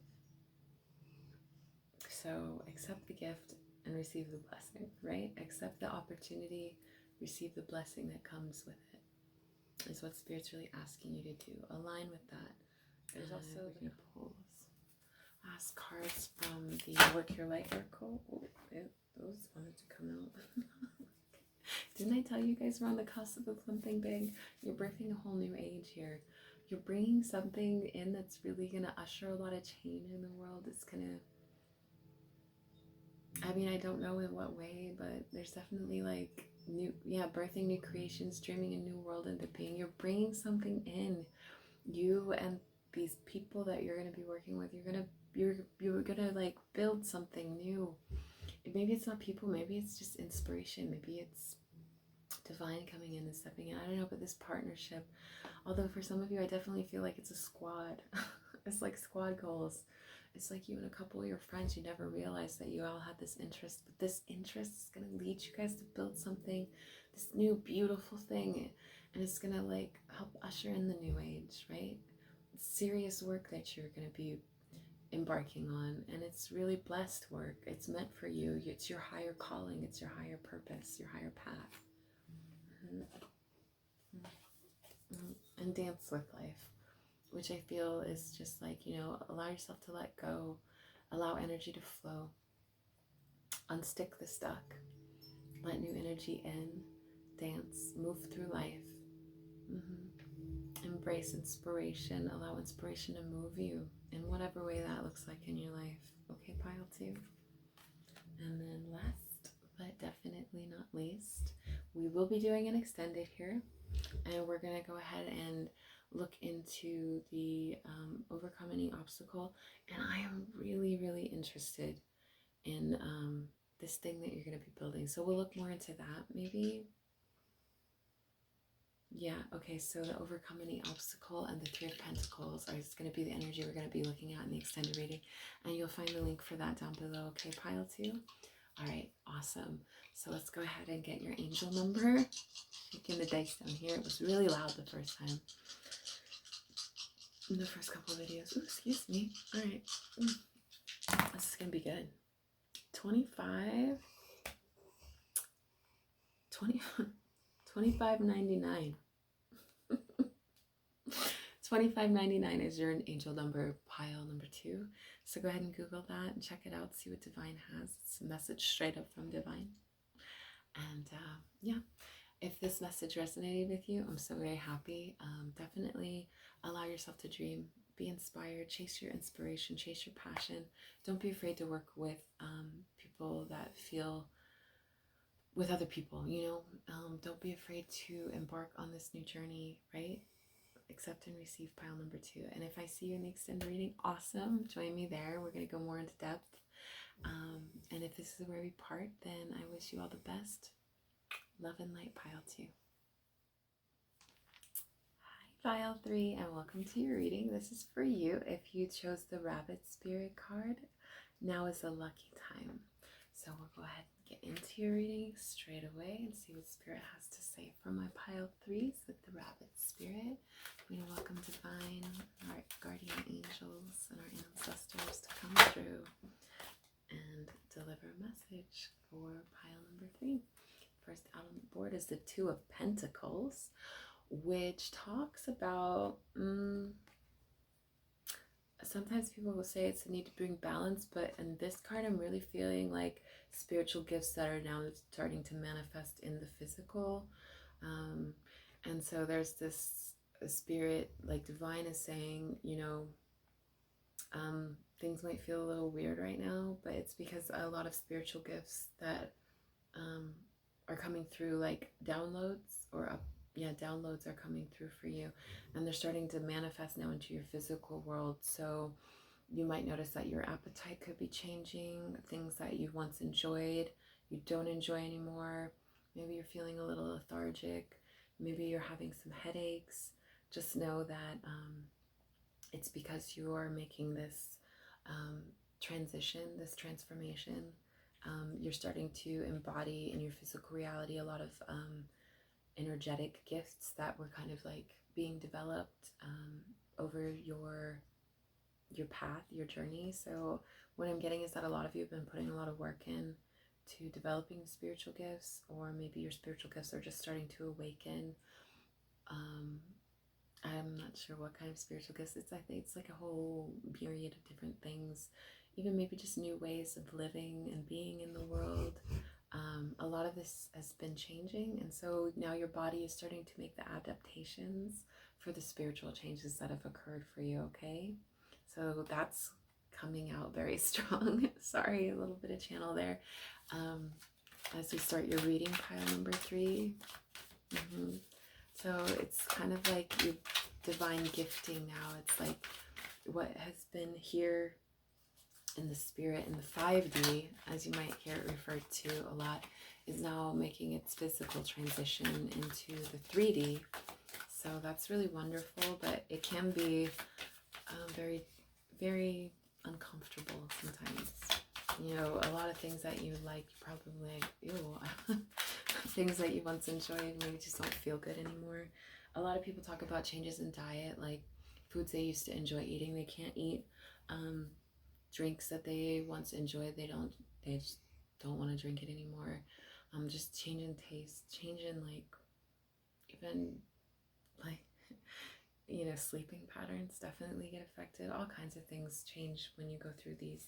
So accept the gift and receive the blessing, right? Accept the opportunity, receive the blessing that comes with it. Is what Spirit's really asking you to do. Align with that. There's also the last cards from the Work Your Light Oracle. Those wanted to come out. Didn't I tell you guys we're on the cusp of something big? You're birthing a whole new age here. You're bringing something in that's really going to usher a lot of change in the world. It's going to, I don't know in what way, but there's definitely like birthing new creations, dreaming a new world into being. You're bringing something in. You and these people that you're going to be working with, you're gonna like build something new. Maybe it's not people, maybe it's just inspiration, maybe it's divine coming in and stepping in. I don't know, but this partnership, although for some of you I definitely feel like it's a squad. It's like squad goals. It's like you and a couple of your friends, you never realized that you all had this interest, but this interest is going to lead you guys to build something, this new beautiful thing, and it's going to like help usher in the new age, right? It's serious work that you're going to be embarking on, and it's really blessed work. It's meant for you. It's your higher calling. It's your higher purpose, your higher path. And dance with life, which I feel is just like, allow yourself to let go, allow energy to flow, unstick the stuck, let new energy in, dance, move through life. Embrace inspiration, allow inspiration to move you in whatever way that looks like in your life. Okay, pile 2. And then last but definitely not least, we will be doing an extended here, and we're going to go ahead and look into the overcome any obstacle. And I am really, really interested in this thing that you're going to be building. So we'll look more into that maybe. Yeah, okay, so the overcome any obstacle and the 3 of Pentacles are going to be the energy we're going to be looking at in the extended reading. And you'll find the link for that down below. Okay, pile 2. All right, awesome. So let's go ahead and get your angel number. Taking the dice down here. It was really loud the first time. In the first couple of videos. Ooh, excuse me. All right. This is going to be good. 25. 25.99. 25.99 is your angel number, pile number 2. So go ahead and Google that and check it out, see what Divine has. It's a message straight up from Divine. And yeah, if this message resonated with you, I'm so very happy. Definitely allow yourself to dream, be inspired, chase your inspiration, chase your passion. Don't be afraid to work with people that feel with other people, you know. Don't be afraid to embark on this new journey, right? Accept and receive, pile number 2. And if I see you in the extended reading, awesome, join me there. We're going to go more into depth. And if this is where we part, then I wish you all the best. Love and light, pile 2. Hi, pile 3, and welcome to your reading. This is for you. If you chose the Rabbit Spirit card, now is a lucky time. So we'll go ahead and get into your reading straight away and see what Spirit has to say for my pile 3s with the Rabbit Spirit. I'm going to welcome Divine, our guardian angels, and our ancestors to come through and deliver a message for pile number 3. First out on the board is the 2 of Pentacles, which talks about sometimes people will say it's a need to bring balance, but in this card I'm really feeling like spiritual gifts that are now starting to manifest in the physical. And so there's this spirit, like Divine is saying, you know, things might feel a little weird right now, but it's because a lot of spiritual gifts that are coming through, like downloads downloads are coming through for you, and they're starting to manifest now into your physical world. So you might notice that your appetite could be changing. Things that you once enjoyed, you don't enjoy anymore. Maybe you're feeling a little lethargic. Maybe you're having some headaches. Just know that it's because you are making this transition, this transformation. You're starting to embody in your physical reality a lot of energetic gifts that were kind of like being developed over your path, your journey. So what I'm getting is that a lot of you have been putting a lot of work in to developing spiritual gifts, or maybe your spiritual gifts are just starting to awaken. I'm not sure what kind of spiritual gifts it's. I think it's like a whole myriad of different things, even maybe just new ways of living and being in the world. A lot of this has been changing, and so now your body is starting to make the adaptations for the spiritual changes that have occurred for you, okay? So that's coming out very strong. Sorry, a little bit of channel there. As we start your reading, pile number 3. So it's kind of like you divine gifting now. It's like what has been here in the spirit in the 5D, as you might hear it referred to a lot, is now making its physical transition into the 3D. So that's really wonderful, but it can be very, very uncomfortable sometimes. You know, a lot of things that you like, you probably like, ew. Things that you once enjoyed maybe just don't feel good anymore. A lot of people talk about changes in diet, like foods they used to enjoy eating, they can't eat. Drinks that they once enjoyed, they just don't want to drink it anymore. Just changing taste, changing like even like, you know, sleeping patterns definitely get affected. All kinds of things change when you go through these.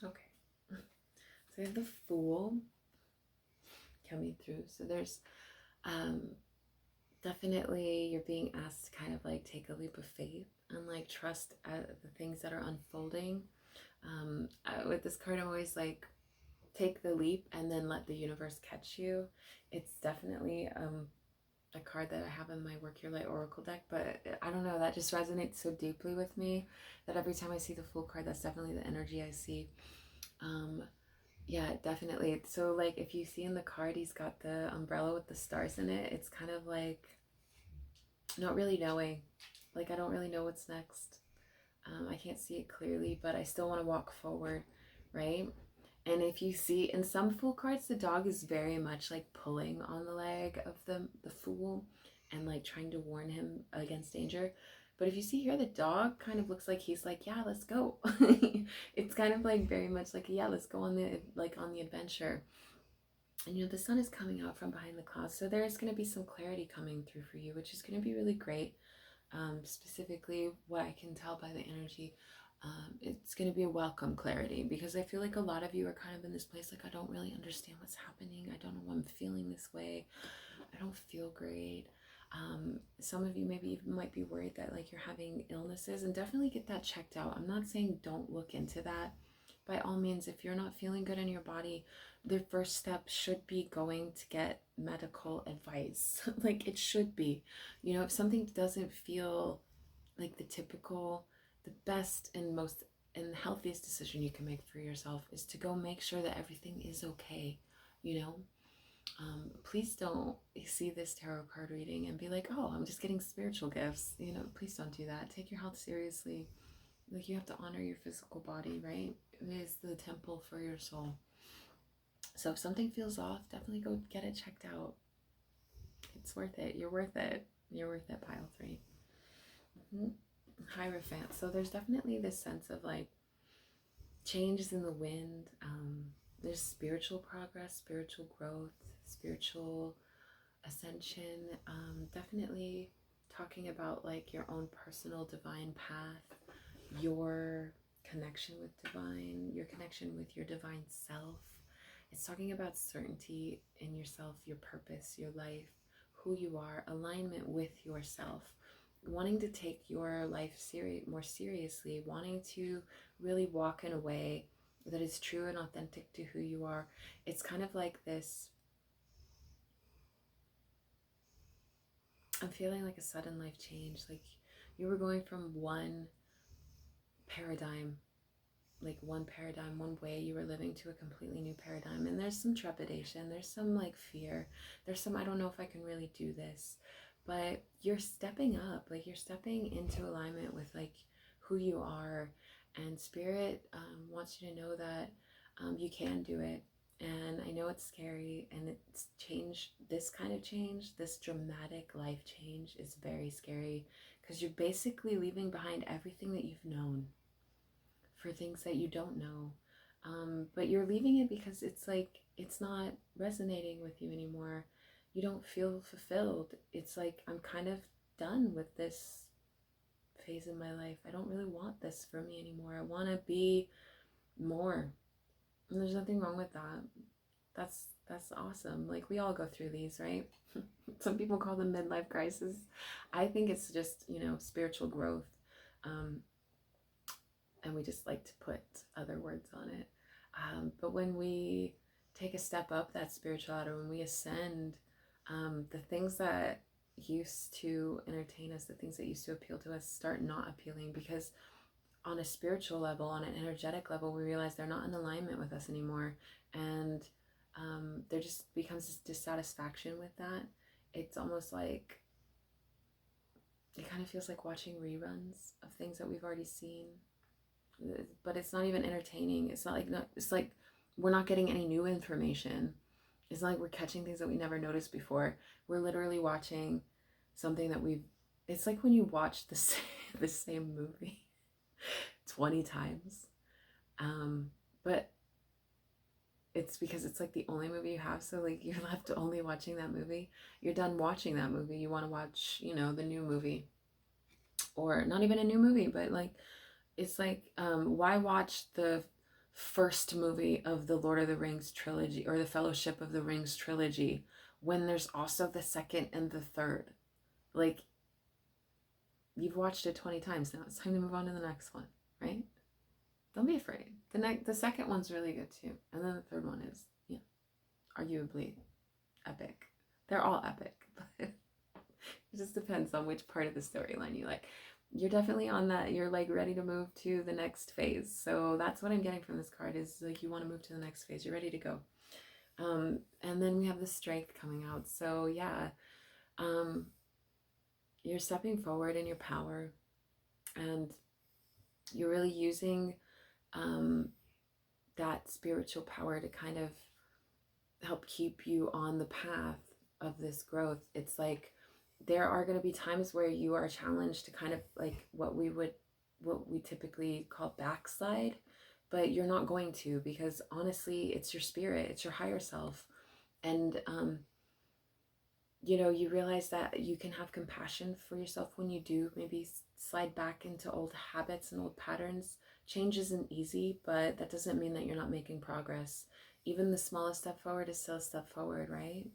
Okay, So I have the Fool coming through. So there's definitely you're being asked to kind of like take a leap of faith and like trust the things that are unfolding. With this card, I'm always like, take the leap and then let the universe catch you. It's definitely a card that I have in my Work Your Light Oracle deck, but I don't know, that just resonates so deeply with me that every time I see the Fool card, that's definitely the energy I see. Yeah, definitely. So like if you see in the card, he's got the umbrella with the stars in it. It's kind of like not really knowing. Like I don't really know what's next. I can't see it clearly, but I still want to walk forward, right? And if you see in some Fool cards, the dog is very much like pulling on the leg of the Fool and like trying to warn him against danger. But if you see here, the dog kind of looks like he's like, yeah, let's go. It's kind of like very much like, yeah, let's go on the adventure. And you know, the sun is coming out from behind the clouds, so there's going to be some clarity coming through for you, which is going to be really great. Specifically, what I can tell by the energy, it's going to be a welcome clarity, because I feel like a lot of you are kind of in this place like, I don't really understand what's happening. I don't know why I'm feeling this way. I don't feel great. Some of you maybe even might be worried that like you're having illnesses, and definitely get that checked out. I'm not saying don't look into that. By all means, if you're not feeling good in your body, the first step should be going to get medical advice. Like it should be. You know, if something doesn't feel like the typical, the best and most and healthiest decision you can make for yourself is to go make sure that everything is okay, you know? Please don't see this tarot card reading and be like, oh, I'm just getting spiritual gifts. You know, please don't do that. Take your health seriously. Like you have to honor your physical body, right? It is the temple for your soul. So if something feels off, definitely go get it checked out. It's worth it. You're worth it. You're worth it, pile 3. Hierophant. So there's definitely this sense of like changes in the wind. There's spiritual progress, spiritual growth, spiritual ascension. Definitely talking about like your own personal divine path, your connection with divine, your connection with your divine self. It's talking about certainty in yourself, your purpose, your life, who you are, alignment with yourself, wanting to take your life more seriously, wanting to really walk in a way that is true and authentic to who you are. It's kind of like this, I'm feeling like a sudden life change. Like you were going from one paradigm, one way you were living, to a completely new paradigm. And there's some trepidation, there's some like fear, there's some, I don't know if I can really do this, but you're stepping up, like you're stepping into alignment with like who you are. And spirit wants you to know that you can do it. And I know it's scary, and it's change, this kind of change, this dramatic life change is very scary, because you're basically leaving behind everything that you've known for things that you don't know. But you're leaving it because it's like, it's not resonating with you anymore. You don't feel fulfilled. It's like, I'm kind of done with this phase in my life. I don't really want this for me anymore. I want to be more. And there's nothing wrong with that. That's awesome. Like we all go through these, right? Some people call them midlife crisis. I think it's just, you know, spiritual growth. And we just like to put other words on it. But when we take a step up that spiritual ladder, when we ascend, the things that used to entertain us, the things that used to appeal to us, start not appealing, because on a spiritual level, on an energetic level, we realize they're not in alignment with us anymore. And there just becomes this dissatisfaction with that. It's almost like, it kind of feels like watching reruns of things that we've already seen. But it's not even entertaining. It's like we're not getting any new information. It's not like we're catching things that we never noticed before. We're literally watching something that it's like when you watch the same movie 20 times. But it's because it's like the only movie you have, so like you're left only watching that movie. You're done watching that movie, you want to watch, you know, the new movie, or not even a new movie, but like it's like why watch the first movie of the Lord of the Rings trilogy or the Fellowship of the Rings trilogy when there's also the second and the third? Like, you've watched it 20 times now. It's time to move on to the next one, right? Don't be afraid. The second one's really good too. And then the third one is, yeah, arguably epic. They're all epic, but it just depends on which part of the storyline you like. You're definitely on that. You're like ready to move to the next phase. So that's what I'm getting from this card, is like you want to move to the next phase. You're ready to go. And then we have the Strength coming out. So yeah, you're stepping forward in your power, and you're really using that spiritual power to kind of help keep you on the path of this growth. It's like there are going to be times where you are challenged to kind of like what we typically call backslide, but you're not going to, because honestly, it's your spirit, it's your higher self. And you know, you realize that you can have compassion for yourself when you do maybe slide back into old habits and old patterns. Change isn't easy, but that doesn't mean that you're not making progress. Even the smallest step forward is still a step forward, right?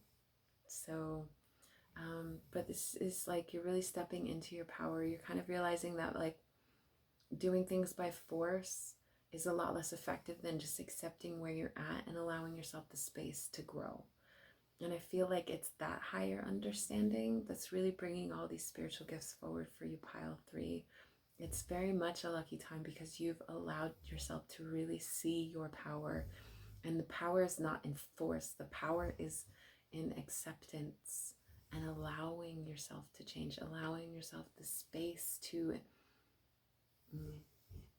So, but this is like you're really stepping into your power. You're kind of realizing that like doing things by force is a lot less effective than just accepting where you're at and allowing yourself the space to grow. And I feel like it's that higher understanding that's really bringing all these spiritual gifts forward for you, pile 3. It's very much a lucky time because you've allowed yourself to really see your power. And the power is not in force. The power is in acceptance and allowing yourself to change, allowing yourself the space to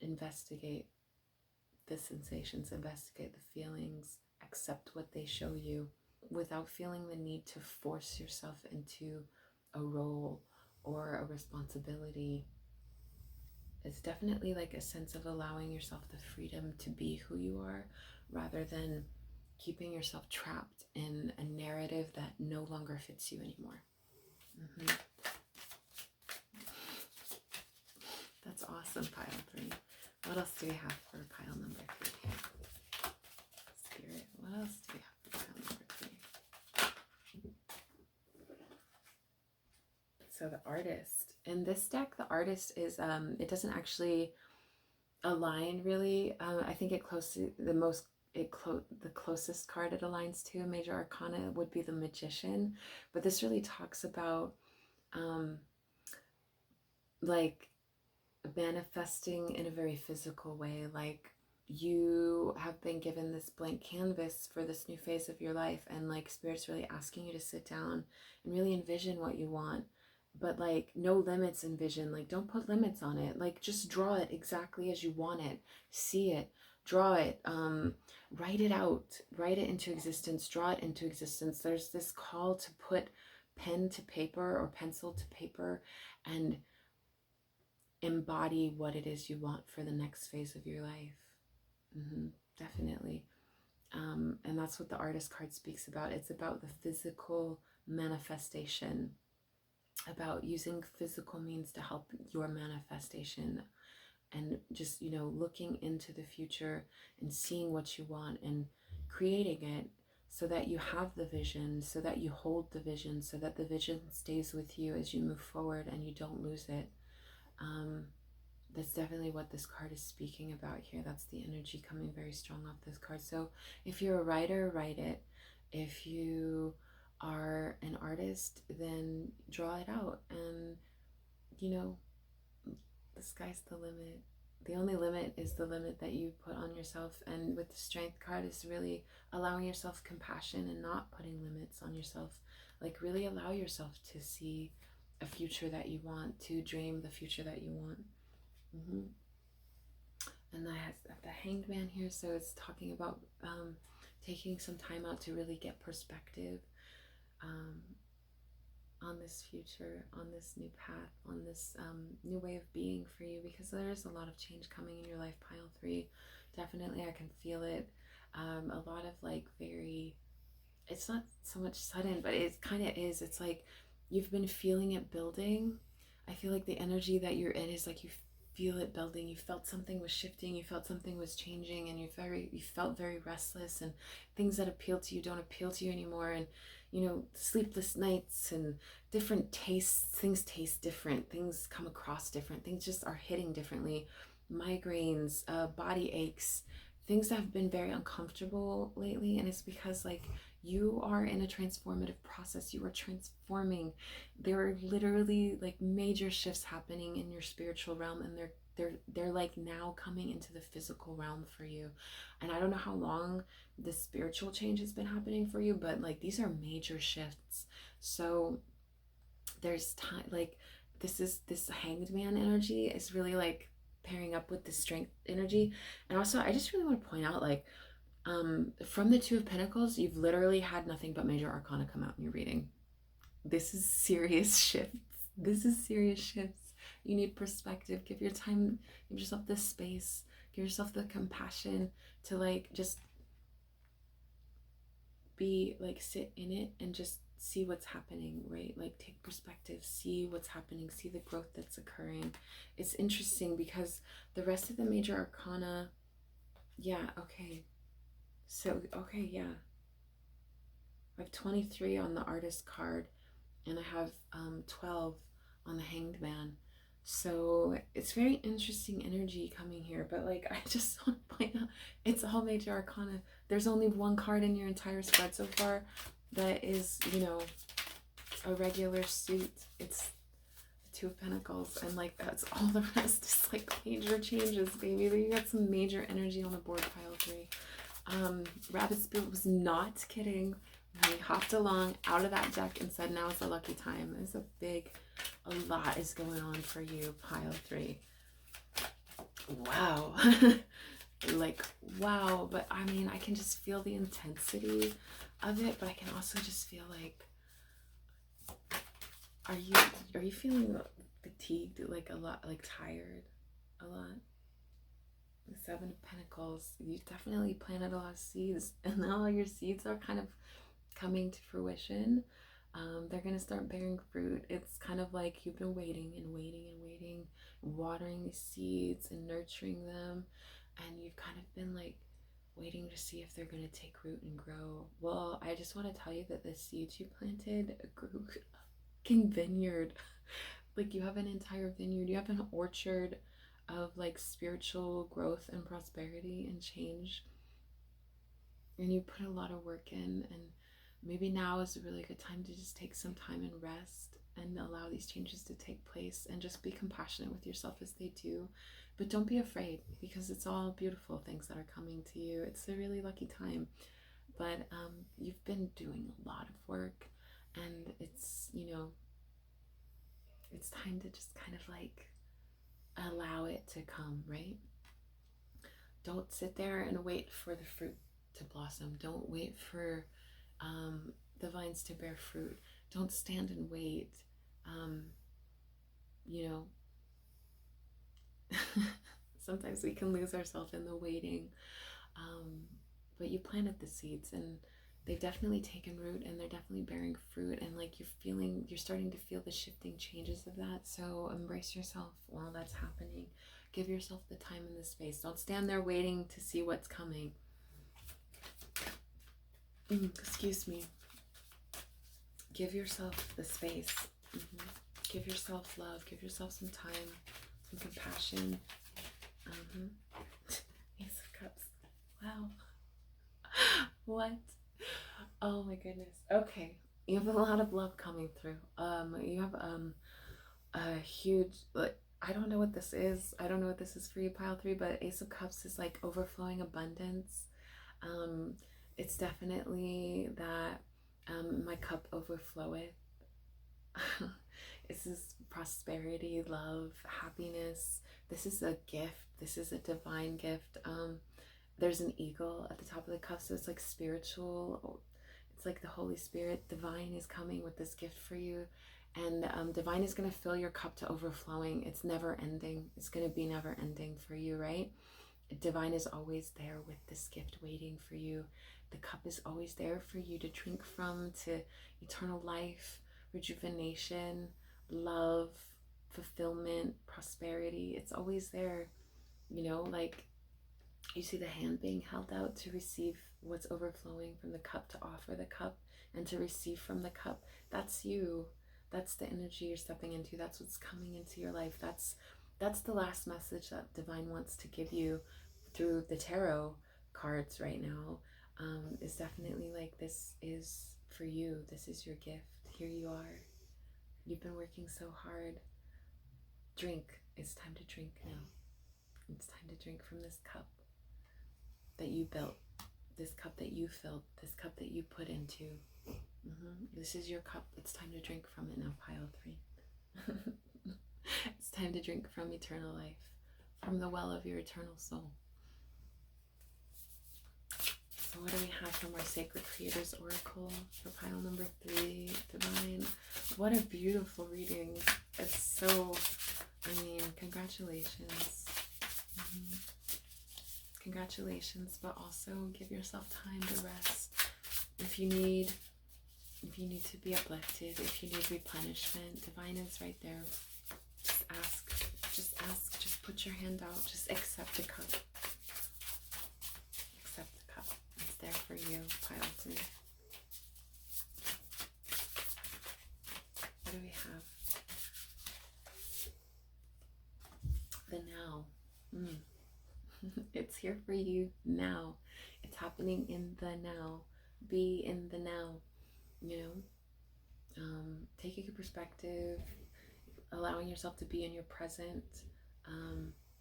investigate the sensations, investigate the feelings, accept what they show you, without feeling the need to force yourself into a role or a responsibility. It's definitely like a sense of allowing yourself the freedom to be who you are, rather than keeping yourself trapped in a narrative that no longer fits you anymore. That's awesome, pile 3. What else do we have for pile number 3 here? Spirit, what else do we have for pile number 3? So the Artist. In this deck, the Artist is, it doesn't actually align really. I think the closest card it aligns to a major arcana would be the Magician. But this really talks about like manifesting in a very physical way. Like you have been given this blank canvas for this new phase of your life, and like Spirit's really asking you to sit down and really envision what you want, but like no limits in vision. Like don't put limits on it. Like just draw it exactly as you want it. See it, draw it, write it out, write it into existence, draw it into existence. There's this call to put pen to paper or pencil to paper and embody what it is you want for the next phase of your life. Definitely. And that's what the Artist card speaks about. It's about the physical manifestation, about using physical means to help your manifestation, and just, you know, looking into the future and seeing what you want and creating it so that you have the vision, so that you hold the vision, so that the vision stays with you as you move forward and you don't lose it. That's definitely what this card is speaking about here. That's the energy coming very strong off this card. So if you're a writer, write it. If you are an artist, then draw it out. And, you know, the sky's the limit. The only limit is the limit that you put on yourself. And with the Strength card is really allowing yourself compassion and not putting limits on yourself. Like really allow yourself to see a future that you want, to dream the future that you want. And I have the Hanged Man here, so it's talking about taking some time out to really get perspective on this future, on this new path, on this new way of being for you, because there is a lot of change coming in your life, pile 3. Definitely, I can feel it. A lot of like very, it's not so much sudden, but it kind of is. It's like you've been feeling it building. I feel like the energy that you're in is like you feel it building. You felt something was shifting, you felt something was changing, and you felt very restless, and things that appeal to you don't appeal to you anymore. And you know, sleepless nights and different tastes, things taste different, things come across different, things just are hitting differently. Migraines, body aches, things that have been very uncomfortable lately. And it's because like you are in a transformative process. You are transforming. There are literally like major shifts happening in your spiritual realm, and they're like now coming into the physical realm for you. And I don't know how long the spiritual change has been happening for you, but like these are major shifts. So there's time, like this hanged man energy is really like pairing up with the strength energy. And also I just really want to point out, like, from the Two of Pentacles, you've literally had nothing but major arcana come out in your reading. This is serious shifts. This is serious shifts. You need perspective. Give yourself the space, give yourself the compassion to like just be like, sit in it and just see what's happening, right? Like take perspective, see what's happening, see the growth that's occurring. It's interesting because the rest of the major arcana, yeah, okay. So, okay, yeah. I have 23 on the artist card, and I have 12 on the hanged man. So it's very interesting energy coming here, but like I just want to point out, it's all major arcana. There's only one card in your entire spread so far that is, you know, a regular suit. It's the Two of Pentacles, and like that's all. The rest is like major changes, baby. You got some major energy on the board, pile 3. Rabbit Spirit was not kidding. He hopped along out of that deck and said now is the lucky time. It's a lot is going on for you, pile 3. Wow. Like, wow. But I mean, I can just feel the intensity of it, but I can also just feel like, are you feeling fatigued, like a lot, like tired a lot? The Seven of Pentacles, you definitely planted a lot of seeds, and now your seeds are kind of coming to fruition. They're going to start bearing fruit. It's kind of like you've been waiting and waiting and waiting, watering these seeds and nurturing them, and you've kind of been like waiting to see if they're going to take root and grow. Well, I just want to tell you that the seeds you planted grew a fucking vineyard. Like you have an entire vineyard, you have an orchard of like spiritual growth and prosperity and change, and you put a lot of work in. And maybe now is a really good time to just take some time and rest and allow these changes to take place, and just be compassionate with yourself as they do. But don't be afraid, because it's all beautiful things that are coming to you. It's a really lucky time. But you've been doing a lot of work, and it's, you know, it's time to just kind of like allow it to come, right? Don't sit there and wait for the fruit to blossom. Don't wait for the vines to bear fruit. Don't stand and wait. You know, sometimes we can lose ourselves in the waiting, but you planted the seeds, and they've definitely taken root, and they're definitely bearing fruit, and like you're starting to feel the shifting changes of that. So embrace yourself while that's happening. Give yourself the time and the space. Don't stand there waiting to see what's coming. Excuse me. Give yourself the space. Give yourself love. Give yourself some time, some compassion. Ace of Cups. Wow. What? Oh my goodness. Okay. You have a lot of love coming through. You have a huge, like, I don't know what this is. I don't know what this is for you, pile 3, but Ace of Cups is like overflowing abundance. It's definitely that my cup overfloweth. This is prosperity, love, happiness. This is a gift. This is a divine gift. There's an eagle at the top of the cup, so it's like spiritual. It's like the Holy Spirit. Divine is coming with this gift for you. And divine is going to fill your cup to overflowing. It's never ending. It's going to be never ending for you, right? Divine is always there with this gift waiting for you. The cup is always there for you to drink from, to eternal life, rejuvenation, love, fulfillment, prosperity. It's always there, you know, like you see the hand being held out to receive what's overflowing from the cup, to offer the cup and to receive from the cup. That's you. That's the energy you're stepping into. That's what's coming into your life. That's the last message that divine wants to give you through the tarot cards right now. Is definitely like, this is for you. This is your gift. Here you are. You've been working so hard. Drink. It's time to drink now. It's time to drink from this cup that you built, this cup that you filled, this cup that you put into. This is your cup. It's time to drink from it now, pile 3. It's time to drink from eternal life, from the well of your eternal soul. So what do we have from our Sacred Creators Oracle for pile number 3, Divine? What a beautiful reading. It's so, I mean, congratulations. Congratulations, but also give yourself time to rest. If you need to be uplifted, if you need replenishment, Divine is right there. Just ask, just put your hand out, just accept the cup. Accept the cup. It's there for you, pile 3. What do we have? The now. It's here for you now. It's happening in the now. Be in the now, you know. Taking a perspective, allowing yourself to be in your present.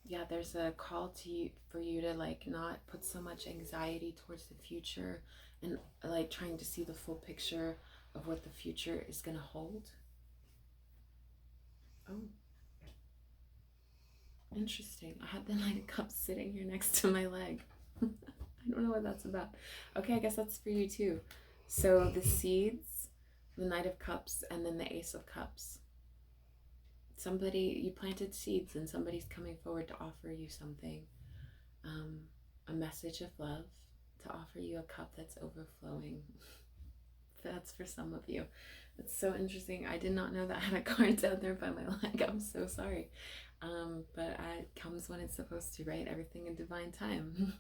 Yeah, there's a call to you, for you to like not put so much anxiety towards the future and like trying to see the full picture of what the future is going to hold. Oh, interesting. I had the Knight of Cups sitting here next to my leg. I don't know what that's about. Okay, I guess that's for you too. So the seeds, the Knight of Cups, and then the Ace of Cups. Somebody, you planted seeds and somebody's coming forward to offer you something. A message of love, to offer you a cup that's overflowing. That's for some of you. It's so interesting. I did not know that I had a card down there by my leg. I'm so sorry. But it comes when it's supposed to, right? Everything in divine time,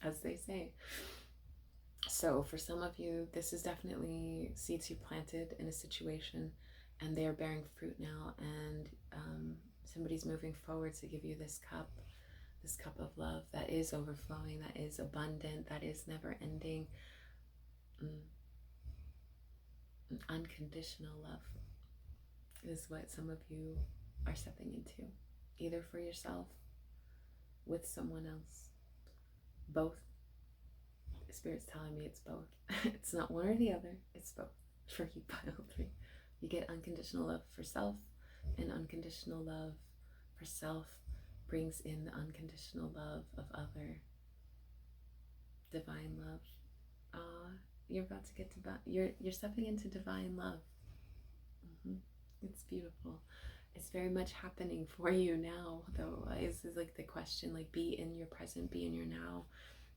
as they say. So for some of you, this is definitely seeds you planted in a situation, and they are bearing fruit now, and somebody's moving forward to give you this cup of love that is overflowing, that is abundant, that is never ending. Unconditional love is what some of you are stepping into, either for yourself, with someone else, both. Spirit's telling me it's both. It's not one or the other, it's both for you, pile 3. You get unconditional love for self, and unconditional love for self brings in the unconditional love of other. Divine love. You're about to get to you're stepping into divine love. It's beautiful. It's very much happening for you now, though. This is like the question, like, be in your present, be in your now.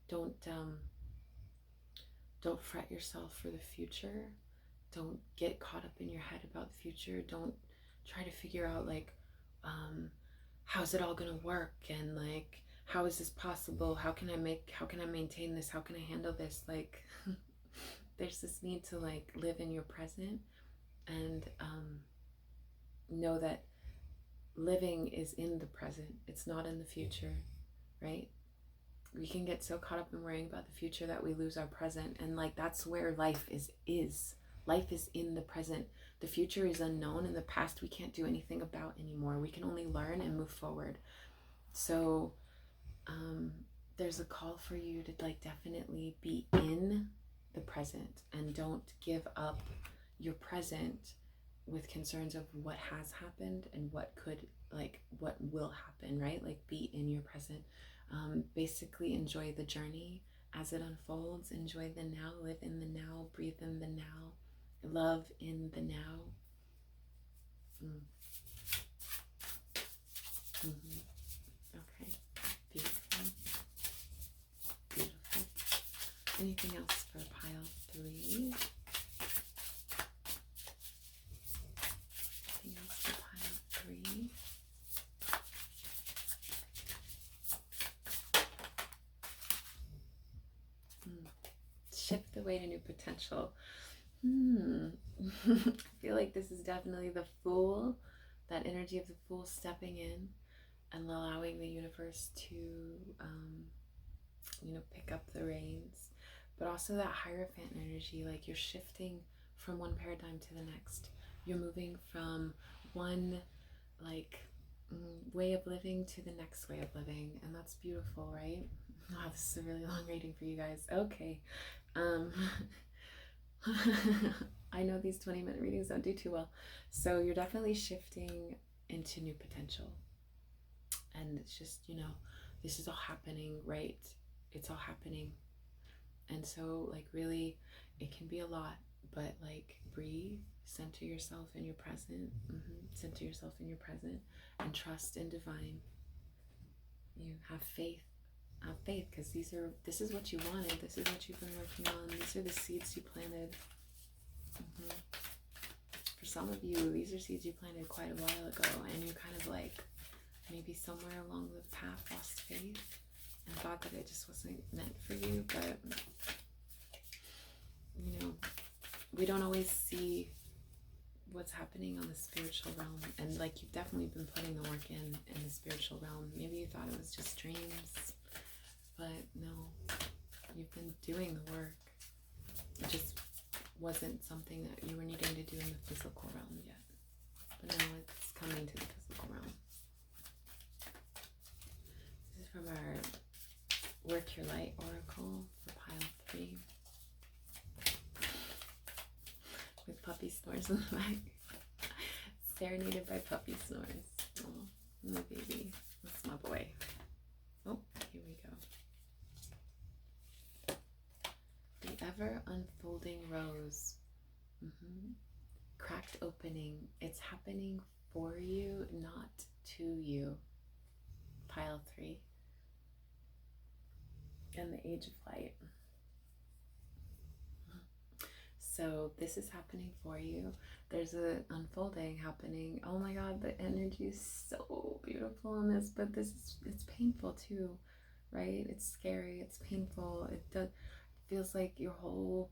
Don't fret yourself for the future. Don't get caught up in your head about the future. Don't try to figure out like, how's it all gonna work, and like, how is this possible? How can I maintain this? How can I handle this? Like, there's this need to like live in your present and know that living is in the present. It's not in the future, right? We can get so caught up in worrying about the future that we lose our present, and like that's where life is. Life is in the present. The future is unknown, and the past we can't do anything about anymore. We can only learn and move forward. So there's a call for you to like definitely be in the present, and don't give up your present with concerns of what has happened and what will happen, right? Like, be in your present. Basically enjoy the journey as it unfolds. Enjoy the now. Live in the now. Breathe in the now. Love in the now. Okay, beautiful. Beautiful. Anything else for pile 3? Anything else for pile 3? shift the way to new potential. I feel like this is definitely the Fool, that energy of the Fool stepping in and allowing the universe to, pick up the reins. But also that Hierophant energy, like you're shifting from one paradigm to the next. You're moving from one, way of living to the next way of living. And that's beautiful, right? Wow, this is a really long reading for you guys. Okay. I know these 20-minute readings don't do too well. So you're definitely shifting into new potential. And it's just, this is all happening, right? It's all happening. And so, really, it can be a lot, but, breathe, center yourself in your present. Center yourself in your present and trust in divine. You have faith. Have faith, because this is what you wanted. This is what you've been working on. These are the seeds you planted. For some of you, these are seeds you planted quite a while ago, and you kind of maybe somewhere along the path lost faith and thought that it just wasn't meant for you. But we don't always see what's happening on the spiritual realm, and you've definitely been putting the work in the spiritual realm. Maybe you thought it was just dreams, but no, you've been doing the work. It just wasn't something that you were needing to do in the physical realm yet. But now it's coming to the physical realm. This is from our Work Your Light Oracle for pile 3. With puppy snores in the back. Serenaded by puppy snores. Oh, my baby. That's my boy. Oh, here we go. The ever unfolding rose. Cracked opening. It's happening for you, not to you. Pile 3. And the Age of Light. So this is happening for you. There's an unfolding happening. Oh my God, the energy is so beautiful in this, but it's painful too, right? It's scary, it's painful. It feels like your whole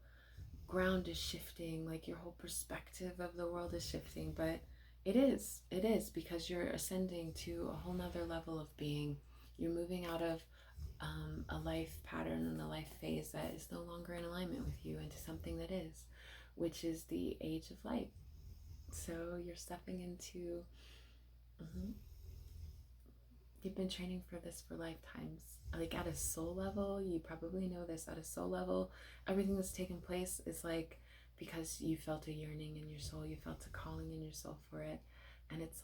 ground is shifting, like your whole perspective of the world is shifting, but it is because you're ascending to a whole nother level of being. You're moving out of a life pattern and a life phase that is no longer in alignment with you into something that is, which is the Age of Light. So you're stepping into, you've been training for this for lifetimes. At a soul level, you probably know this, at a soul level, everything that's taken place is because you felt a yearning in your soul, you felt a calling in your soul for it. And it's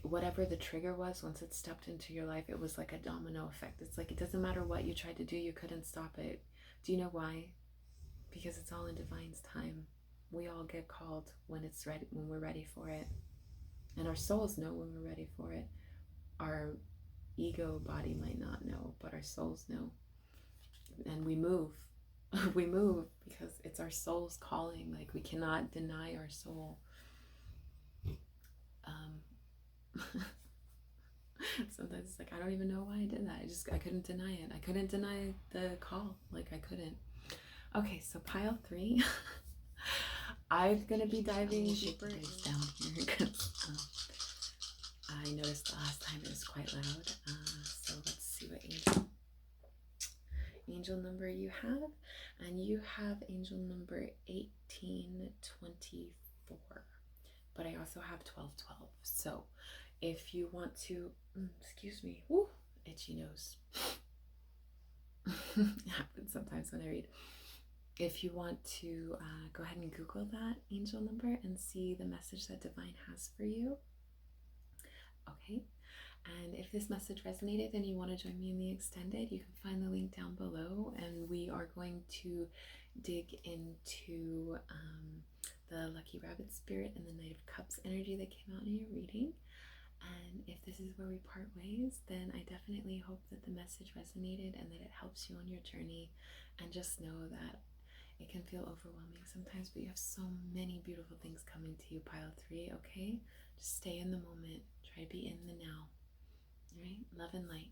whatever the trigger was, once it stepped into your life, it was like a domino effect. It's it doesn't matter what you tried to do, you couldn't stop it. Do you know why? Because it's all in divine's time. We all get called when it's ready, when we're ready for it. And our souls know when we're ready for it. Our ego body might not know, but our souls know. And we move. We move because it's our soul's calling. We cannot deny our soul. Sometimes it's I don't even know why I did that. I couldn't deny it. I couldn't deny the call. I couldn't. Okay, so pile 3. I'm gonna be diving deeper down here because I noticed the last time it was quite loud. So let's see what angel number you have, and you have angel number 1824. But I also have 1212. So if you want to, excuse me, woo, itchy nose. It happens sometimes when I read. If you want to go ahead and Google that angel number and see the message that divine has for you. Okay. And if this message resonated and you want to join me in the extended, you can find the link down below, and we are going to dig into the Lucky Rabbit spirit and the Knight of Cups energy that came out in your reading. And if this is where we part ways, then I definitely hope that the message resonated and that it helps you on your journey. And just know that it can feel overwhelming sometimes, but you have so many beautiful things coming to you, pile 3, okay? Just stay in the moment. Try to be in the now. All right? Love and light.